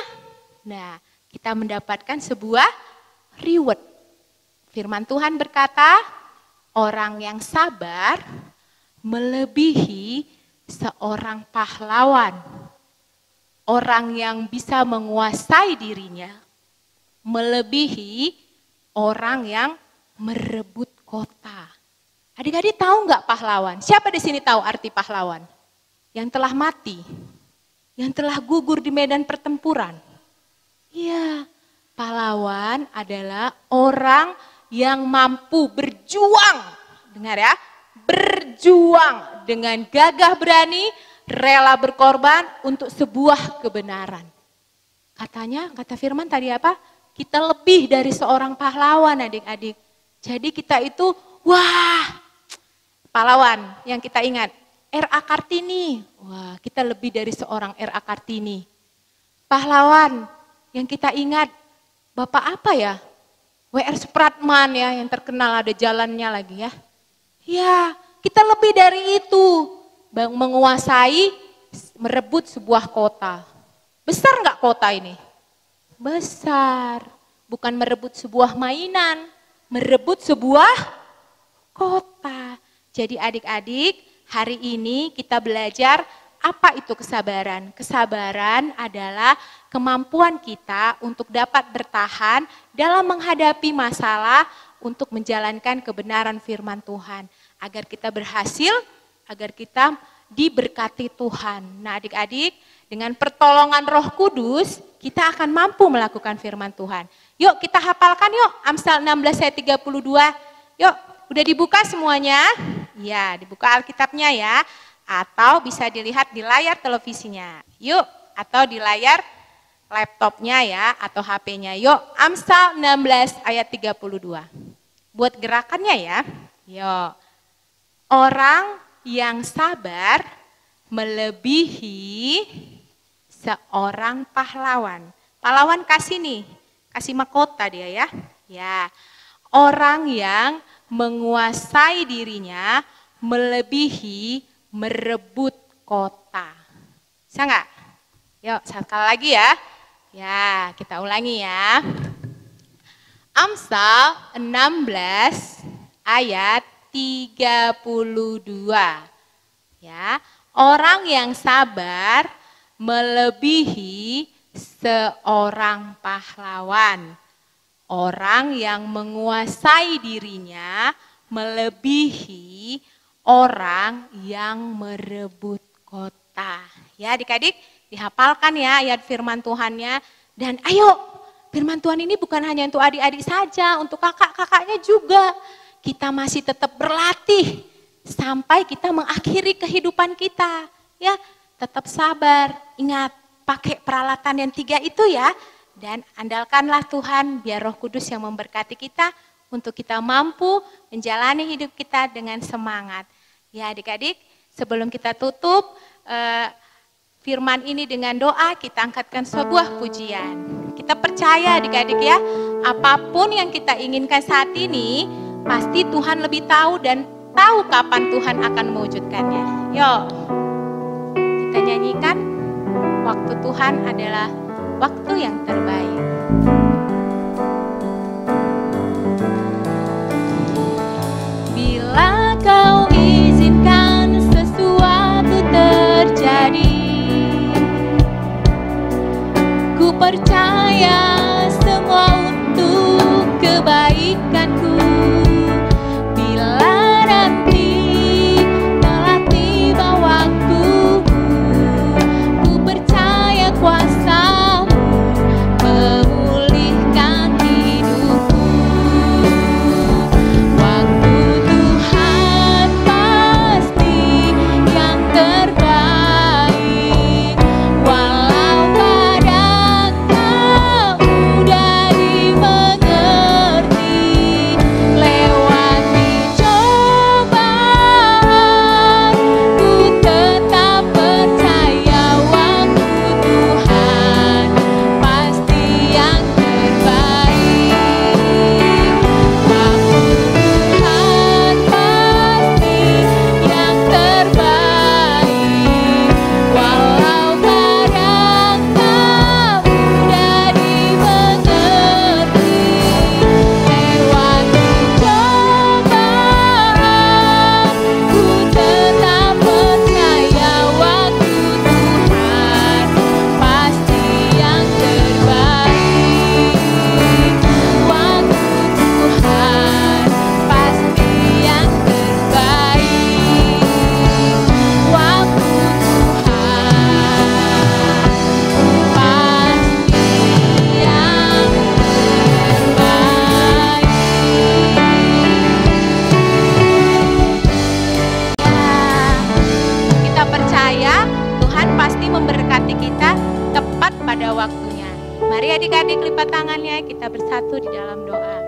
Nah kita mendapatkan sebuah reward. Firman Tuhan berkata, orang yang sabar melebihi seorang pahlawan, orang yang bisa menguasai dirinya, melebihi orang yang merebut kota. Adik-adik tahu nggak pahlawan? Siapa di sini tahu arti pahlawan? Yang telah mati, yang telah gugur di medan pertempuran. Iya, pahlawan adalah orang yang mampu berjuang, dengar ya, berjuang dengan gagah berani, rela berkorban untuk sebuah kebenaran. Kata firman tadi apa? Kita lebih dari seorang pahlawan adik-adik. Jadi kita itu, pahlawan yang kita ingat, R.A. Kartini. Wah, kita lebih dari seorang R.A. Kartini. Pahlawan yang kita ingat, Bapak apa ya? W.R. Supratman ya, yang terkenal ada jalannya lagi ya. Ya, kita lebih dari itu, menguasai, merebut sebuah kota. Besar nggak kota ini? Besar, bukan merebut sebuah mainan, merebut sebuah kota. Jadi adik-adik, hari ini kita belajar apa itu kesabaran. Kesabaran adalah kemampuan kita untuk dapat bertahan dalam menghadapi masalah, untuk menjalankan kebenaran firman Tuhan. Agar kita berhasil, agar kita diberkati Tuhan. Nah adik-adik, Dengan pertolongan Roh Kudus, kita akan mampu melakukan firman Tuhan. Yuk kita hafalkan yuk, Amsal 16 ayat 32. Yuk, udah dibuka semuanya? Ya, dibuka Alkitabnya ya. Atau bisa dilihat di layar televisinya. Yuk, atau di layar laptopnya ya, atau HP-nya. Yuk, Amsal 16 ayat 32. Buat gerakannya ya. Yuk. Orang yang sabar melebihi seorang pahlawan. Pahlawan kasih nih, kasih mahkota dia ya. Ya. Orang yang menguasai dirinya melebihi merebut kota. Bisa nggak? Yuk, sekali lagi ya. Ya, kita ulangi ya. Amsal 16 ayat 32. Ya, orang yang sabar melebihi seorang pahlawan. Orang yang menguasai dirinya melebihi orang yang merebut kota. Ya, adik-adik, dihafalkan ya ayat firman Tuhannya. Dan ayo, firman Tuhan ini bukan hanya untuk adik-adik saja, untuk kakak-kakaknya juga. Kita masih tetap berlatih sampai kita mengakhiri kehidupan kita. Ya, tetap sabar. Ingat, pakai peralatan yang 3 itu ya. Dan andalkanlah Tuhan, biar Roh Kudus yang memberkati kita untuk kita mampu menjalani hidup kita dengan semangat. Ya adik-adik, sebelum kita tutup firman ini dengan doa, kita angkatkan sebuah pujian. Kita percaya adik-adik ya, apapun yang kita inginkan saat ini, pasti Tuhan lebih tahu dan tahu kapan Tuhan akan mewujudkannya. Yuk, kita nyanyikan, waktu Tuhan adalah waktu yang terbaik. Bila kau izinkan sesuatu terjadi, ku percaya semua untuk kebaikanku. Bila nanti telah tiba waktumu, ku percaya kuasa-Mu memulihkan hidupku. Waktu Tuhan pasti yang terbaik, walau kadang tak mudah dimengerti. Lewati cobaan, ku tetap percaya waktu Tuhan pasti yang terbaik. Waktu Tuhan pasti yang terbaik, walau kadang tak mudah dimengerti. Lewati cobaan, ku tetap percaya waktu Tuhan pasti yang terbaik. Waktu Tuhan pasti yang terbaik. Waktu Tuhan pasti yang terbaik. Kita percaya Tuhan pasti memberkati kita tepat pada waktunya. Mari adik-adik lipat tangannya, kita bersatu di dalam doa.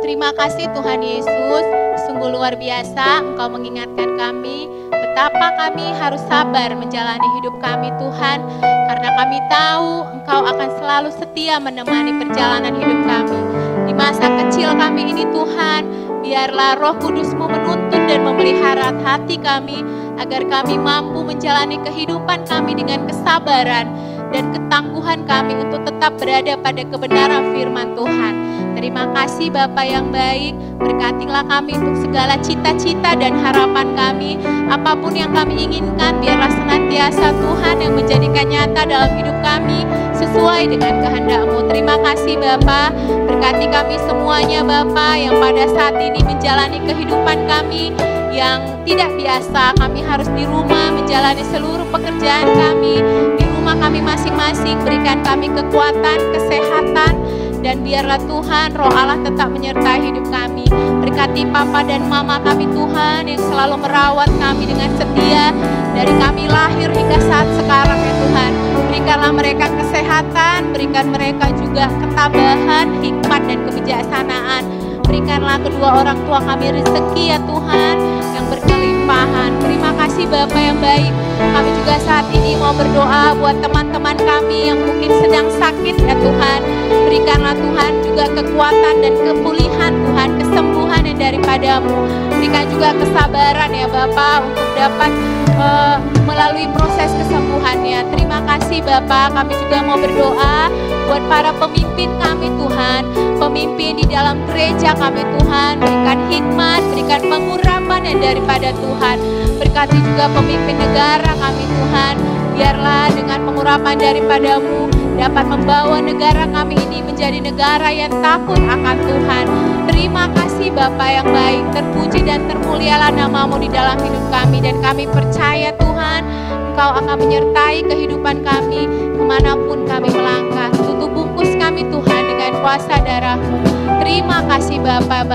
Terima kasih Tuhan Yesus, sungguh luar biasa Engkau mengingatkan kami betapa kami harus sabar menjalani hidup kami Tuhan. Karena kami tahu Engkau akan selalu setia menemani perjalanan hidup kami. Di masa kecil kami ini Tuhan, biarlah Roh Kudus-Mu menuntun dan memelihara hati kami, agar kami mampu menjalani kehidupan kami dengan kesabaran dan ketangguhan kami untuk tetap berada pada kebenaran firman Tuhan. Terima kasih Bapa yang baik, berkatilah kami untuk segala cita-cita dan harapan kami. Apapun yang kami inginkan, biarlah senantiasa Tuhan yang menjadikan nyata dalam hidup kami sesuai dengan kehendak-Mu. Terima kasih Bapa, berkati kami semuanya Bapa yang pada saat ini menjalani kehidupan kami yang tidak biasa. Kami harus di rumah menjalani seluruh pekerjaan kami, di rumah kami masing-masing. Berikan kami kekuatan, kesehatan, dan biarlah Tuhan Roh Allah tetap menyertai hidup kami. Berkati Papa dan Mama kami Tuhan yang selalu merawat kami dengan setia dari kami lahir hingga saat sekarang ya Tuhan. Berikanlah mereka kesehatan, berikan mereka juga ketabahan, hikmat dan kebijaksanaan. Berikanlah kedua orang tua kami rezeki ya Tuhan yang berkelimpahan. Terima kasih Bapa yang baik. Kami juga saat ini mau berdoa buat teman-teman kami yang mungkin sedang sakit ya Tuhan. Berikanlah Tuhan juga kekuatan dan kepulihan Tuhan, kesembuhan yang daripadamu. Berikan juga kesabaran ya Bapa untuk dapat melalui proses kesembuhannya. Terima kasih Bapa. Kami juga mau berdoa buat para pemimpin kami Tuhan, pemimpin di dalam gereja kami Tuhan. Berikan hikmat, berikan pengurapan yang daripada Tuhan. Berkati juga pemimpin negara kami Tuhan. Biarlah dengan pengurapan daripadamu dapat membawa negara kami ini menjadi negara yang takut akan Tuhan. Terima kasih Bapa yang baik. Terpuji dan termulialah namamu di dalam hidup kami. Dan kami percaya Tuhan, Engkau akan menyertai kehidupan kami kemanapun kami melangkah. Tutup bungkus kami Tuhan dengan kuasa darah-Mu. Terima kasih Bapa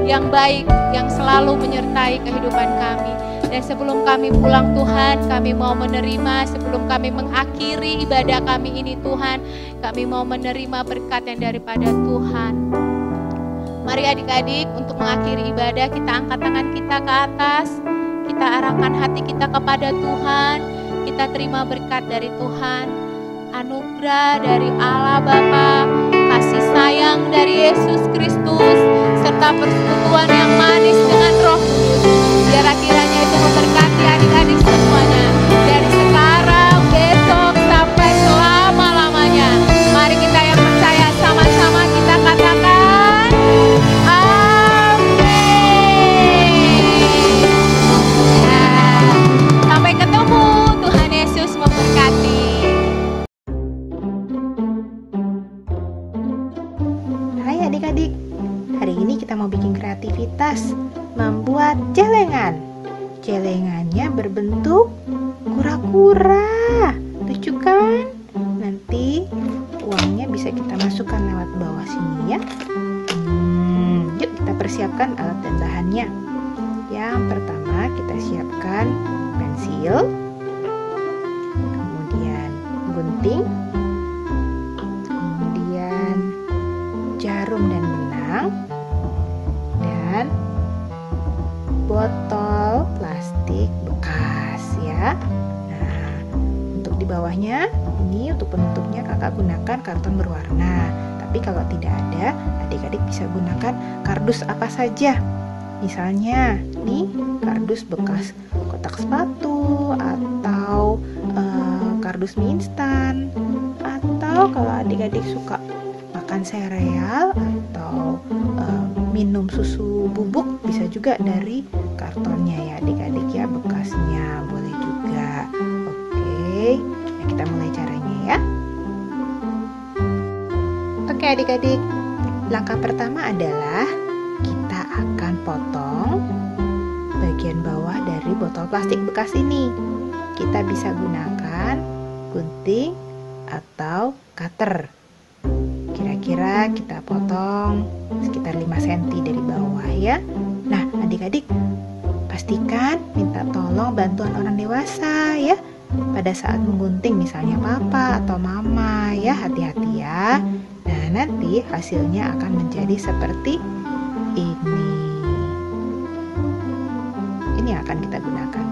yang baik, yang selalu menyertai kehidupan kami. Dan sebelum kami pulang Tuhan, kami mau menerima, sebelum kami mengakhiri ibadah kami ini Tuhan, kami mau menerima berkat yang daripada Tuhan. Mari adik-adik, untuk mengakhiri ibadah kita angkat tangan kita ke atas, kita arahkan hati kita kepada Tuhan, kita terima berkat dari Tuhan, anugerah dari Allah Bapa, kasih sayang dari Yesus Kristus, serta persekutuan yang manis dengan Roh Kudus. Biarlah kiranya itu memberkati adik-adik semuanya dari sekarang, besok, sampai selama-lamanya. Mari kita yang percaya sama-sama kita katakan amin. Ya, sampai ketemu. Tuhan Yesus memberkati. Hai adik-adik, hari ini kita mau bikin kreativitas, membuat celengan. Celengannya berbentuk kura-kura, lucu kan? Nanti uangnya bisa kita masukkan lewat bawah sini ya. Yuk kita persiapkan alat dan bahannya. Yang pertama kita siapkan pensil, kemudian gunting, kemudian jarum dan benang, dan botol plastik bekas ya. Nah, untuk di bawahnya ini untuk penutupnya kakak gunakan karton berwarna. Tapi kalau tidak ada, adik-adik bisa gunakan kardus apa saja. Misalnya nih kardus bekas kotak sepatu, atau kardus mie instan, atau kalau adik-adik suka makan sereal atau minum susu bubuk, bisa juga dari kartonnya ya adik-adik ya, bekasnya boleh juga. Oke, nah kita mulai caranya ya. Oke adik-adik, langkah pertama adalah kita akan potong bagian bawah dari botol plastik bekas ini. Kita bisa gunakan gunting atau cutter. Kira-kira kita potong sekitar 5 cm dari bawah ya. Nah adik-adik, pastikan minta tolong bantuan orang dewasa ya pada saat menggunting, misalnya papa atau mama ya, hati-hati ya. Nah nanti hasilnya akan menjadi seperti ini. Ini yang akan kita gunakan.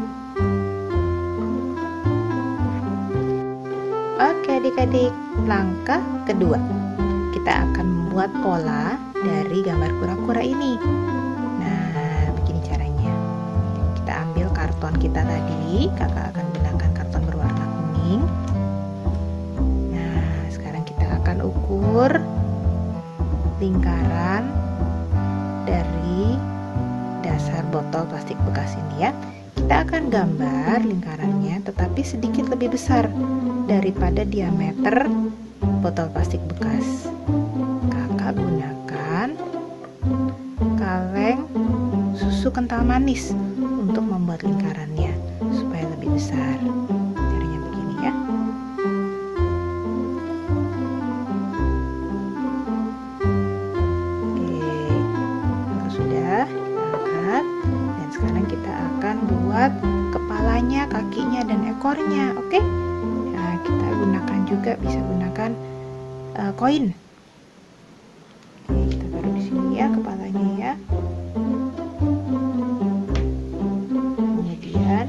Oke adik-adik, langkah kedua, kita akan membuat pola dari gambar kura-kura ini. Nah, begini caranya. Kita ambil karton kita tadi, kakak akan gunakan karton berwarna kuning. Nah, sekarang kita akan ukur lingkaran dari dasar botol plastik bekas ini ya. Kita akan gambar lingkarannya tetapi sedikit lebih besar daripada diameter botol plastik bekas. Kakak gunakan kaleng susu kental manis untuk membuat lingkarannya supaya lebih besar. Caranya begini ya. Oke, kalau sudah angkat, dan sekarang kita akan buat kepalanya, kakinya, dan ekornya. Oke, nah kita gunakan juga, bisa gunakan koin. Oke, kita taruh di sini ya kepalanya ya. Kemudian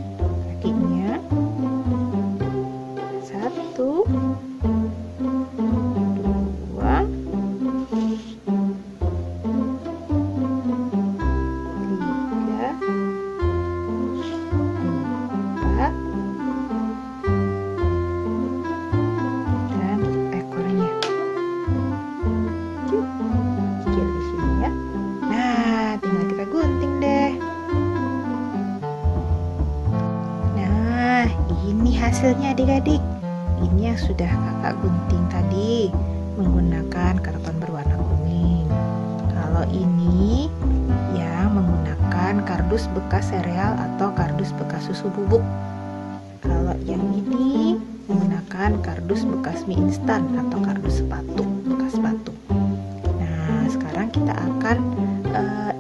kakinya 1, 2, 3, 4, dan ekornya. Kecil di sini ya. Nah, tinggal kita gunting deh. Nah, ini hasilnya adik-adik. Ini yang sudah kakak gunting tadi menggunakan karton berwarna kuning. Kalau ini yang menggunakan kardus bekas sereal atau kardus bekas susu bubuk. Kalau yang ini menggunakan kardus bekas mie instan atau kardus sepatu, bekas sepatu. Nah, sekarang kita akan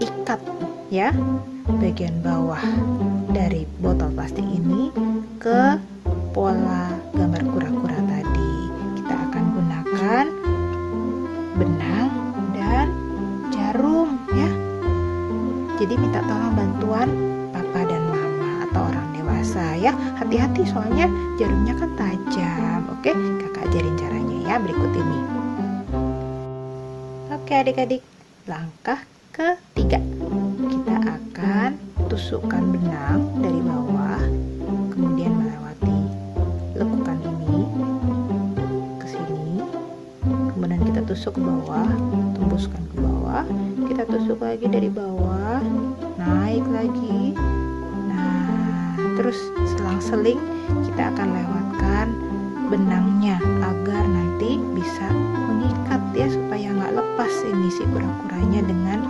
ikat ya bagian bawah dari botol plastik ini ke pola gambar kura-kura tadi. Kita akan gunakan benang dan jarum ya. Jadi minta tolong bantuan papa dan mama atau orang dewasa ya. Hati-hati soalnya jarumnya kan tajam. Oke, kakak ajarin caranya ya berikut ini. Oke adik-adik, langkah ketiga. Kita akan tusukkan benang dari bawah, kemudian melewati lekukan ini ke sini. Kemudian kita tusuk ke bawah, tembuskan ke bawah. Kita tusuk lagi dari bawah, naik lagi. Nah, terus selang-seling kita akan lewatkan benangnya agar nanti bisa mengikat ya, supaya nggak lepas ini si kura-kuranya dengan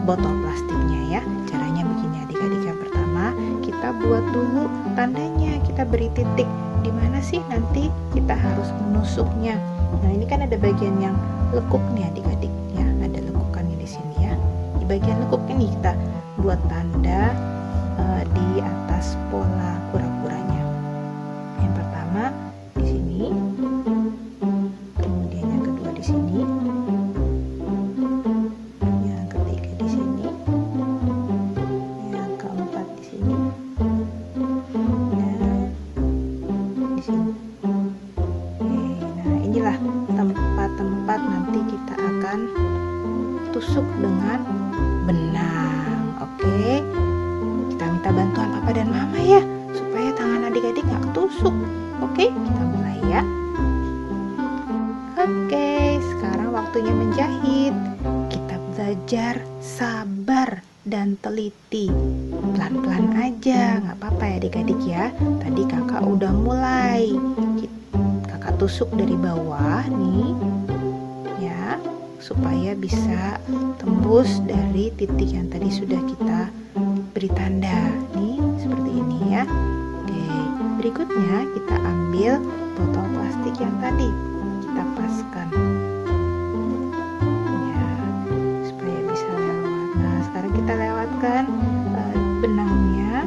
botol plastiknya ya. Caranya begini adik-adik. Yang pertama kita buat dulu tandanya, kita beri titik di mana sih nanti kita harus menusuknya. Nah, ini kan ada bagian yang lekuk nih adik-adik ya, ada lekukannya di sini ya. Di bagian lekuk ini kita buat tanda di atas pola kura-kuranya. Yang pertama di sini, kemudian yang kedua di sini, yang ketiga di sini, yang keempat di sini, dan di sini. Oke, nah inilah tempat-tempat nanti kita akan tusuk dengan benang. Oke, kita minta bantuan papa dan mama ya, supaya tangan adik-adik nggak ketusuk. Oke, kita mulai ya. Oke, sekarang waktunya menjahit. Kita belajar sabar dan teliti. Pelan-pelan aja, nggak apa-apa ya adik-adik ya. Tadi kakak udah mulai. Kakak tusuk dari bawah nih ya, supaya bisa tembus dari titik yang tadi sudah kita beri tanda nih, seperti ini ya. Oke, berikutnya kita ambil botol plastik yang tadi, kita paskan ya, supaya bisa lewat. Nah, sekarang kita lewatkan benangnya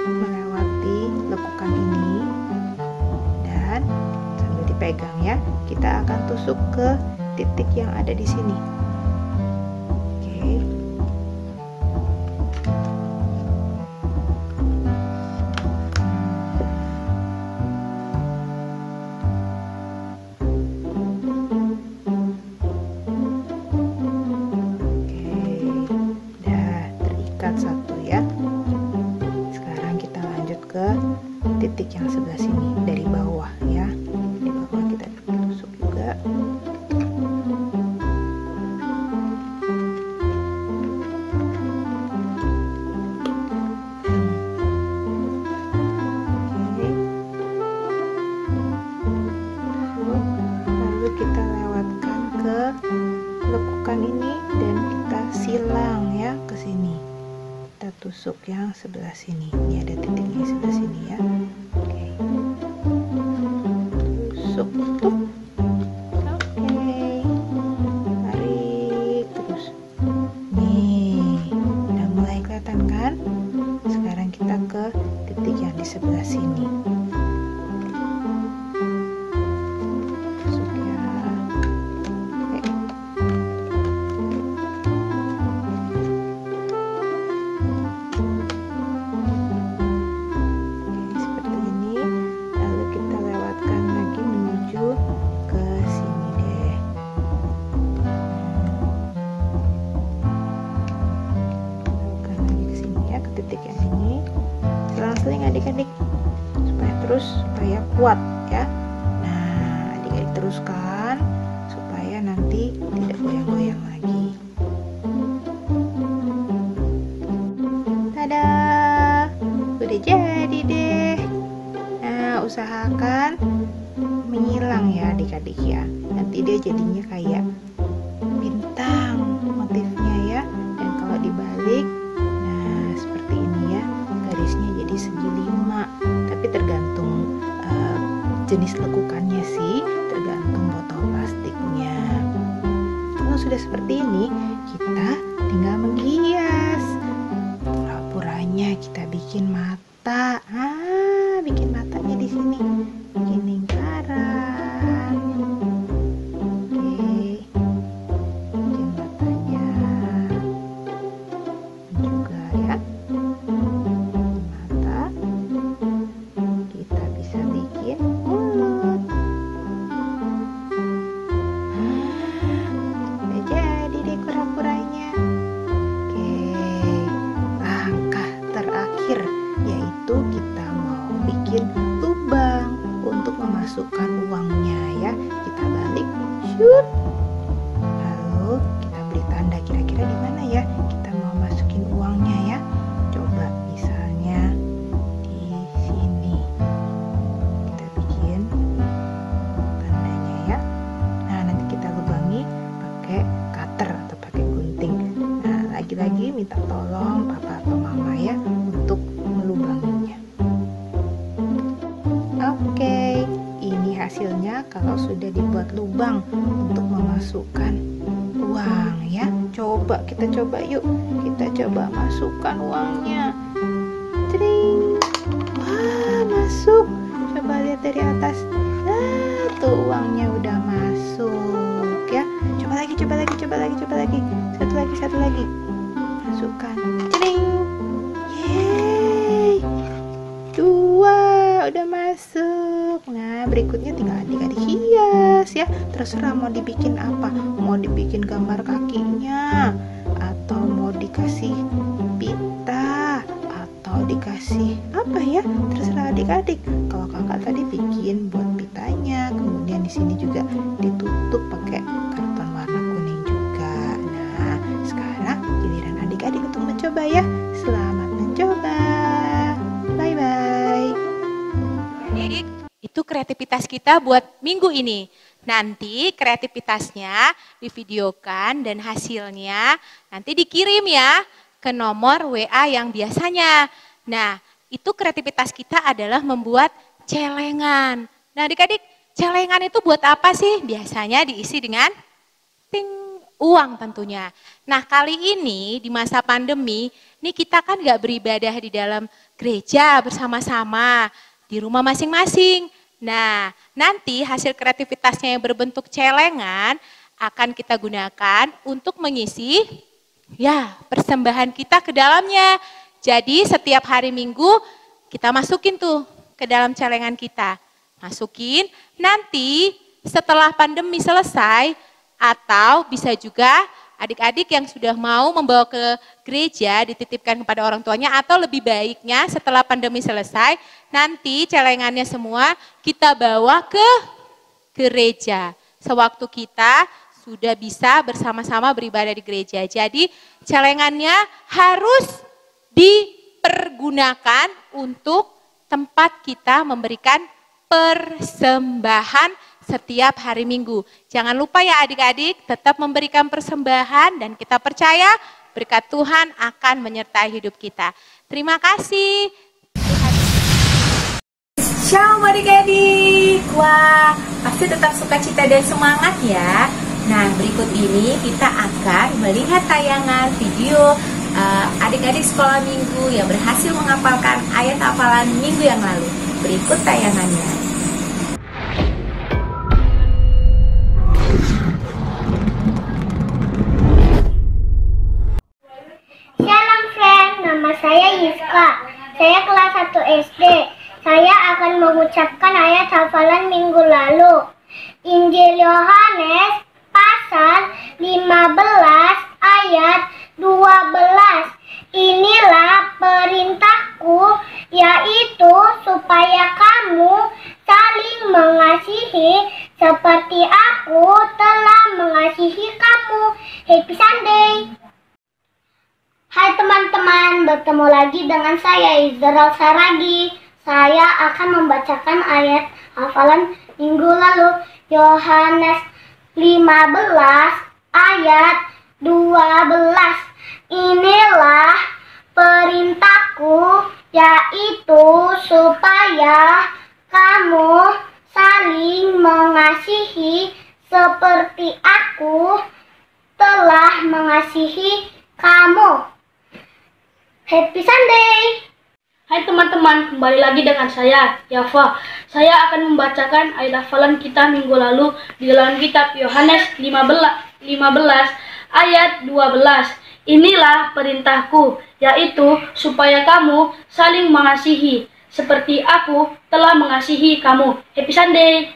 melewati lekukan ini, dan sambil dipegang ya, kita akan tusuk ke titik yang ada di sini. Oke. Satu ya. Sekarang kita lanjut ke titik yang sebelah sini dari bawah ya. Di bawah kita tusuk juga. Oke. Lalu kita lewatkan ke lekukan ini dan kita silang ya ke sini. Kita tusuk yang sebelah sini. Ini ada titiknya di sebelah sini ya. Oke. Tusuk tuh. Oke. Tarik terus. Nih, udah mulai kelihatan kan? Sekarang kita ke titik yang di sebelah sini. Tusuk ya. Oke. Oke, seperti ini. Lalu kita lewatkan lagi menuju ke sini deh. Lewatkan lagi ke sini ya, ke titik yang ini. Selang-seling adik-adik supaya kuat ya. Nah, adik-adik teruskan supaya nanti tidak goyang-goyang lagi. Tada, udah jadi deh. Nah, usahakan menyilang ya adik-adik ya. Nanti dia jadinya kayak bintang motifnya ya. Dan kalau dibalik, nah seperti ini ya, garisnya jadi segi 5. Tapi tergantung jenis lekukannya sih, tergantung botol plastiknya. Kalau sudah seperti ini, kita tinggal menghias. Pura-puranya kita bikin mata. Bikin matanya di sini, bikin lingkaran. Oke, bikin matanya juga ya. Mata kita bisa bikin mulut. Udah jadi deh pura-puranya. Oke, langkah terakhir yaitu kita mau bikin lubang untuk memasukkan uangnya ya. Kita balik, shoot. Lalu kita beri tanda kira-kira di mana ya kita mau masukin uangnya ya. Coba misalnya di sini. Kita bikin tandanya ya. Nah, nanti kita lubangi pakai cutter atau pakai gunting. Nah, lagi-lagi minta tolong papa atau mama ya untuk melubanginya. Oke, ini hasilnya kalau sudah dibuat lubang untuk memasukkan uang ya. Kita coba yuk. Kita coba masukkan uangnya. Tring. Wah, masuk. Coba lihat dari atas. Nah, tuh uangnya udah masuk ya. Coba lagi. Satu lagi. Masukkan. Tring. Yeay. 2 udah masuk. Nah, berikutnya tinggal adik-adik hias ya. Terserah mau dibikin apa. Mau dibikin gambar kakinya, atau mau dikasih pita, atau dikasih apa ya, terserah adik-adik. Kalau kakak tadi bikin buat pitanya, kemudian di sini juga ditutup pakai karton warna kuning juga. Nah, sekarang giliran adik-adik untuk mencoba ya. Selamat mencoba. Bye bye. Adik, itu kreativitas kita buat minggu ini. Nanti kreativitasnya divideokan dan hasilnya nanti dikirim ya ke nomor WA yang biasanya. Nah, itu kreativitas kita adalah membuat celengan. Nah, adik-adik, celengan itu buat apa sih? Biasanya diisi dengan uang tentunya. Nah, kali ini di masa pandemi, ini kita kan gak beribadah di dalam gereja bersama-sama, di rumah masing-masing. Nah, nanti hasil kreativitasnya yang berbentuk celengan akan kita gunakan untuk mengisi ya persembahan kita ke dalamnya. Jadi setiap hari Minggu kita masukin tuh ke dalam celengan kita. Masukin, nanti setelah pandemi selesai atau bisa juga adik-adik yang sudah mau membawa ke gereja dititipkan kepada orang tuanya, atau lebih baiknya setelah pandemi selesai nanti celengannya semua kita bawa ke gereja sewaktu kita sudah bisa bersama-sama beribadah di gereja. Jadi celengannya harus dipergunakan untuk tempat kita memberikan persembahan setiap hari Minggu. Jangan lupa ya adik-adik, tetap memberikan persembahan dan kita percaya berkat Tuhan akan menyertai hidup kita. Terima kasih. Shalom adik-adik. Wah, pasti tetap sukacita dan semangat ya. Nah, berikut ini kita akan melihat tayangan video adik-adik sekolah minggu yang berhasil menghafalkan ayat hafalan minggu yang lalu. Berikut tayangannya. Shalom friend, nama saya Yiska. Saya kelas 1 SD. Saya akan mengucapkan ayat hafalan minggu lalu. Injil Yohanes pasal 15 ayat 12. Inilah perintahku, yaitu supaya kamu saling mengasihi seperti aku telah mengasihi kamu. Happy Sunday. Hai teman-teman, bertemu lagi dengan saya Izral Saragi. Saya akan membacakan ayat hafalan minggu lalu. Yohanes 15 ayat 12. Inilah perintahku, yaitu supaya kamu saling mengasihi seperti aku telah mengasihi kamu. Happy Sunday. Hai teman-teman, kembali lagi dengan saya, Yafa. Saya akan membacakan ayat hafalan kita minggu lalu di dalam kitab Yohanes 15 ayat 12. Inilah perintahku, yaitu supaya kamu saling mengasihi, seperti aku telah mengasihi kamu. Happy Sunday!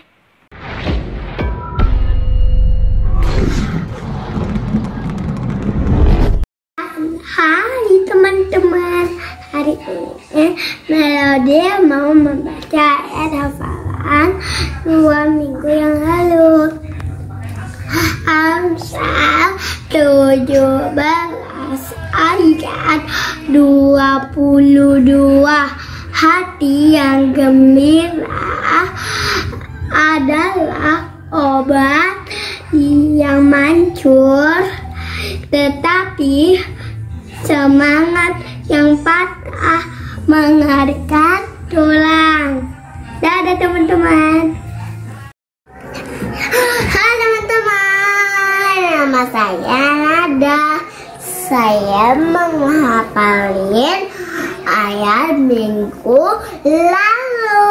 Hai teman-teman, hari ini Melody mau membaca ayat hafalan 2 minggu yang lalu. Amsal 17 ayat 22. Hati yang gembira adalah obat yang manjur, tetapi semangat yang patah mengerikan tulang. Dadah teman-teman. Hai teman-teman, nama saya Nada. Saya menghafalin ayat minggu lalu.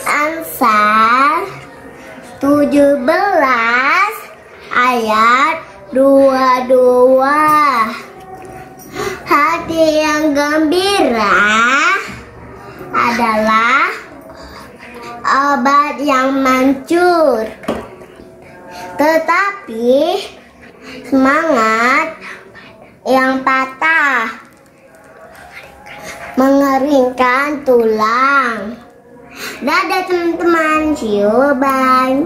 Amsal 17 ayat 22. Hati yang gembira adalah obat yang manjur, tetapi semangat yang patah mengeringkan tulang. Dadah teman-teman, see you, bye.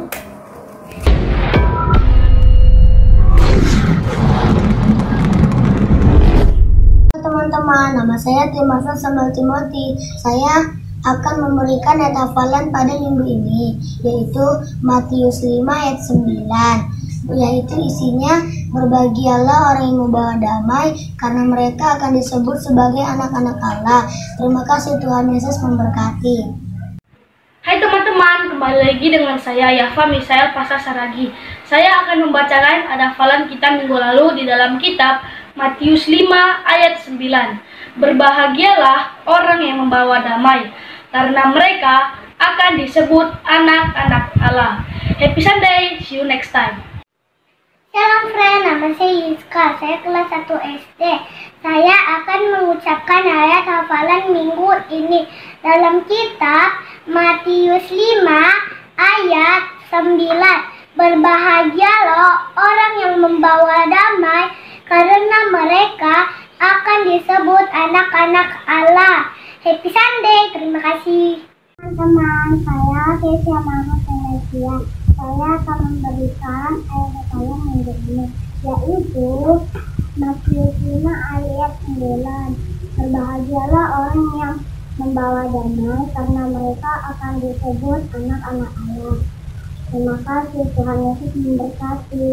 Teman-teman, nama saya Timothy Samuel Timothy. Saya akan memberikan ayat hafalan pada minggu ini, yaitu Matius 5 ayat 9, yaitu isinya, berbahagialah orang yang membawa damai, karena mereka akan disebut sebagai anak-anak Allah. Terima kasih, Tuhan Yesus memberkati. Hai teman-teman, kembali lagi dengan saya Yafa Misael Pasar Saragi. Saya akan membacakan ayat hafalan kita minggu lalu di dalam kitab Matius 5 ayat 9. Berbahagialah orang yang membawa damai, karena mereka akan disebut anak-anak Allah. Happy Sunday, see you next time. Shalom friend, nama saya Yiska. Saya kelas 1 SD. Saya akan mengucapkan ayat hafalan minggu ini dalam kitab Matius 5 ayat 9. Berbahagialah orang yang membawa damai, karena mereka akan disebut anak-anak Allah. Happy Sunday, terima kasih. Teman-teman, saya Kesia Mahmud Tenesia. Saya akan memberikan ayat hafalan minggu ini, yaitu Matius 5 ayat 9. Berbahagialah orang yang membawa damai, karena mereka akan disebut anak-anak Allah. Terima kasih, Tuhan Yesus memberkati.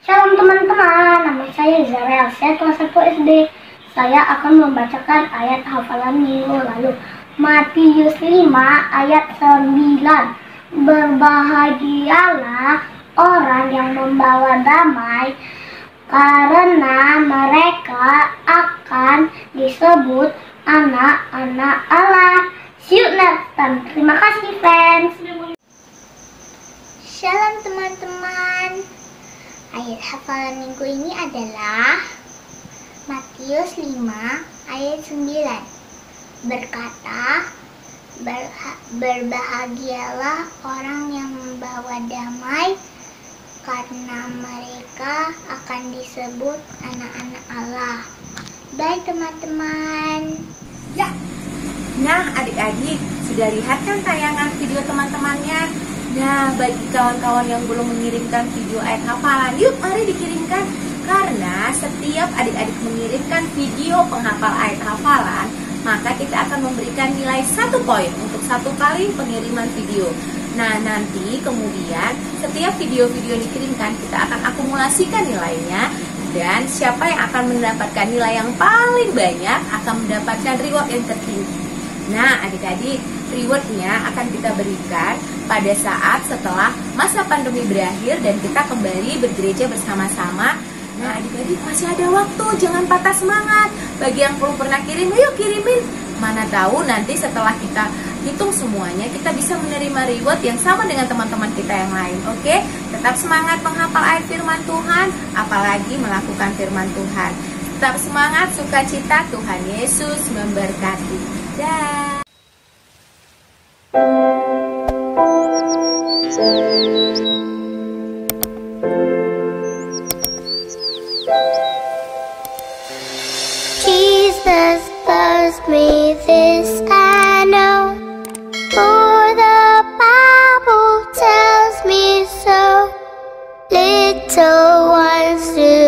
Shalom teman-teman, nama saya Zarel, saya kelas 1 SD. Saya akan membacakan ayat hafalan minggu lalu. Matius 5 ayat 9. Berbahagialah orang yang membawa damai, karena mereka akan disebut anak-anak Allah. See you next time. Terima kasih friends. Shalom teman-teman. Ayat hafalan minggu ini adalah Matius 5 ayat 9. Berkata, berbahagialah orang yang membawa damai, karena mereka akan disebut anak-anak Allah. Bye teman-teman. Ya. Nah, adik-adik sudah lihat kan tayangan video teman-temannya? Nah, bagi kawan-kawan yang belum mengirimkan video ayat hafalan, yuk mari dikirimkan. Karena setiap adik-adik mengirimkan video penghafal ayat hafalan, maka kita akan memberikan nilai 1 poin untuk 1 kali pengiriman video. Nah, nanti kemudian setiap video-video yang dikirimkan kita akan akumulasikan nilainya, dan siapa yang akan mendapatkan nilai yang paling banyak akan mendapatkan reward yang tertinggi. Nah, adik-adik, rewardnya akan kita berikan pada saat setelah masa pandemi berakhir dan kita kembali bergereja bersama-sama. Nah, adik-adik masih ada waktu, jangan patah semangat. Bagi yang belum pernah kirim, yuk kirimin. Mana tahu nanti setelah kita hitung semuanya, kita bisa menerima reward yang sama dengan teman-teman kita yang lain. Oke? Tetap semangat menghafal ayat firman Tuhan, apalagi melakukan firman Tuhan. Tetap semangat, sukacita, Tuhan Yesus memberkati. Dah. Jesus loves me, this I know, for the Bible tells me so. Little ones do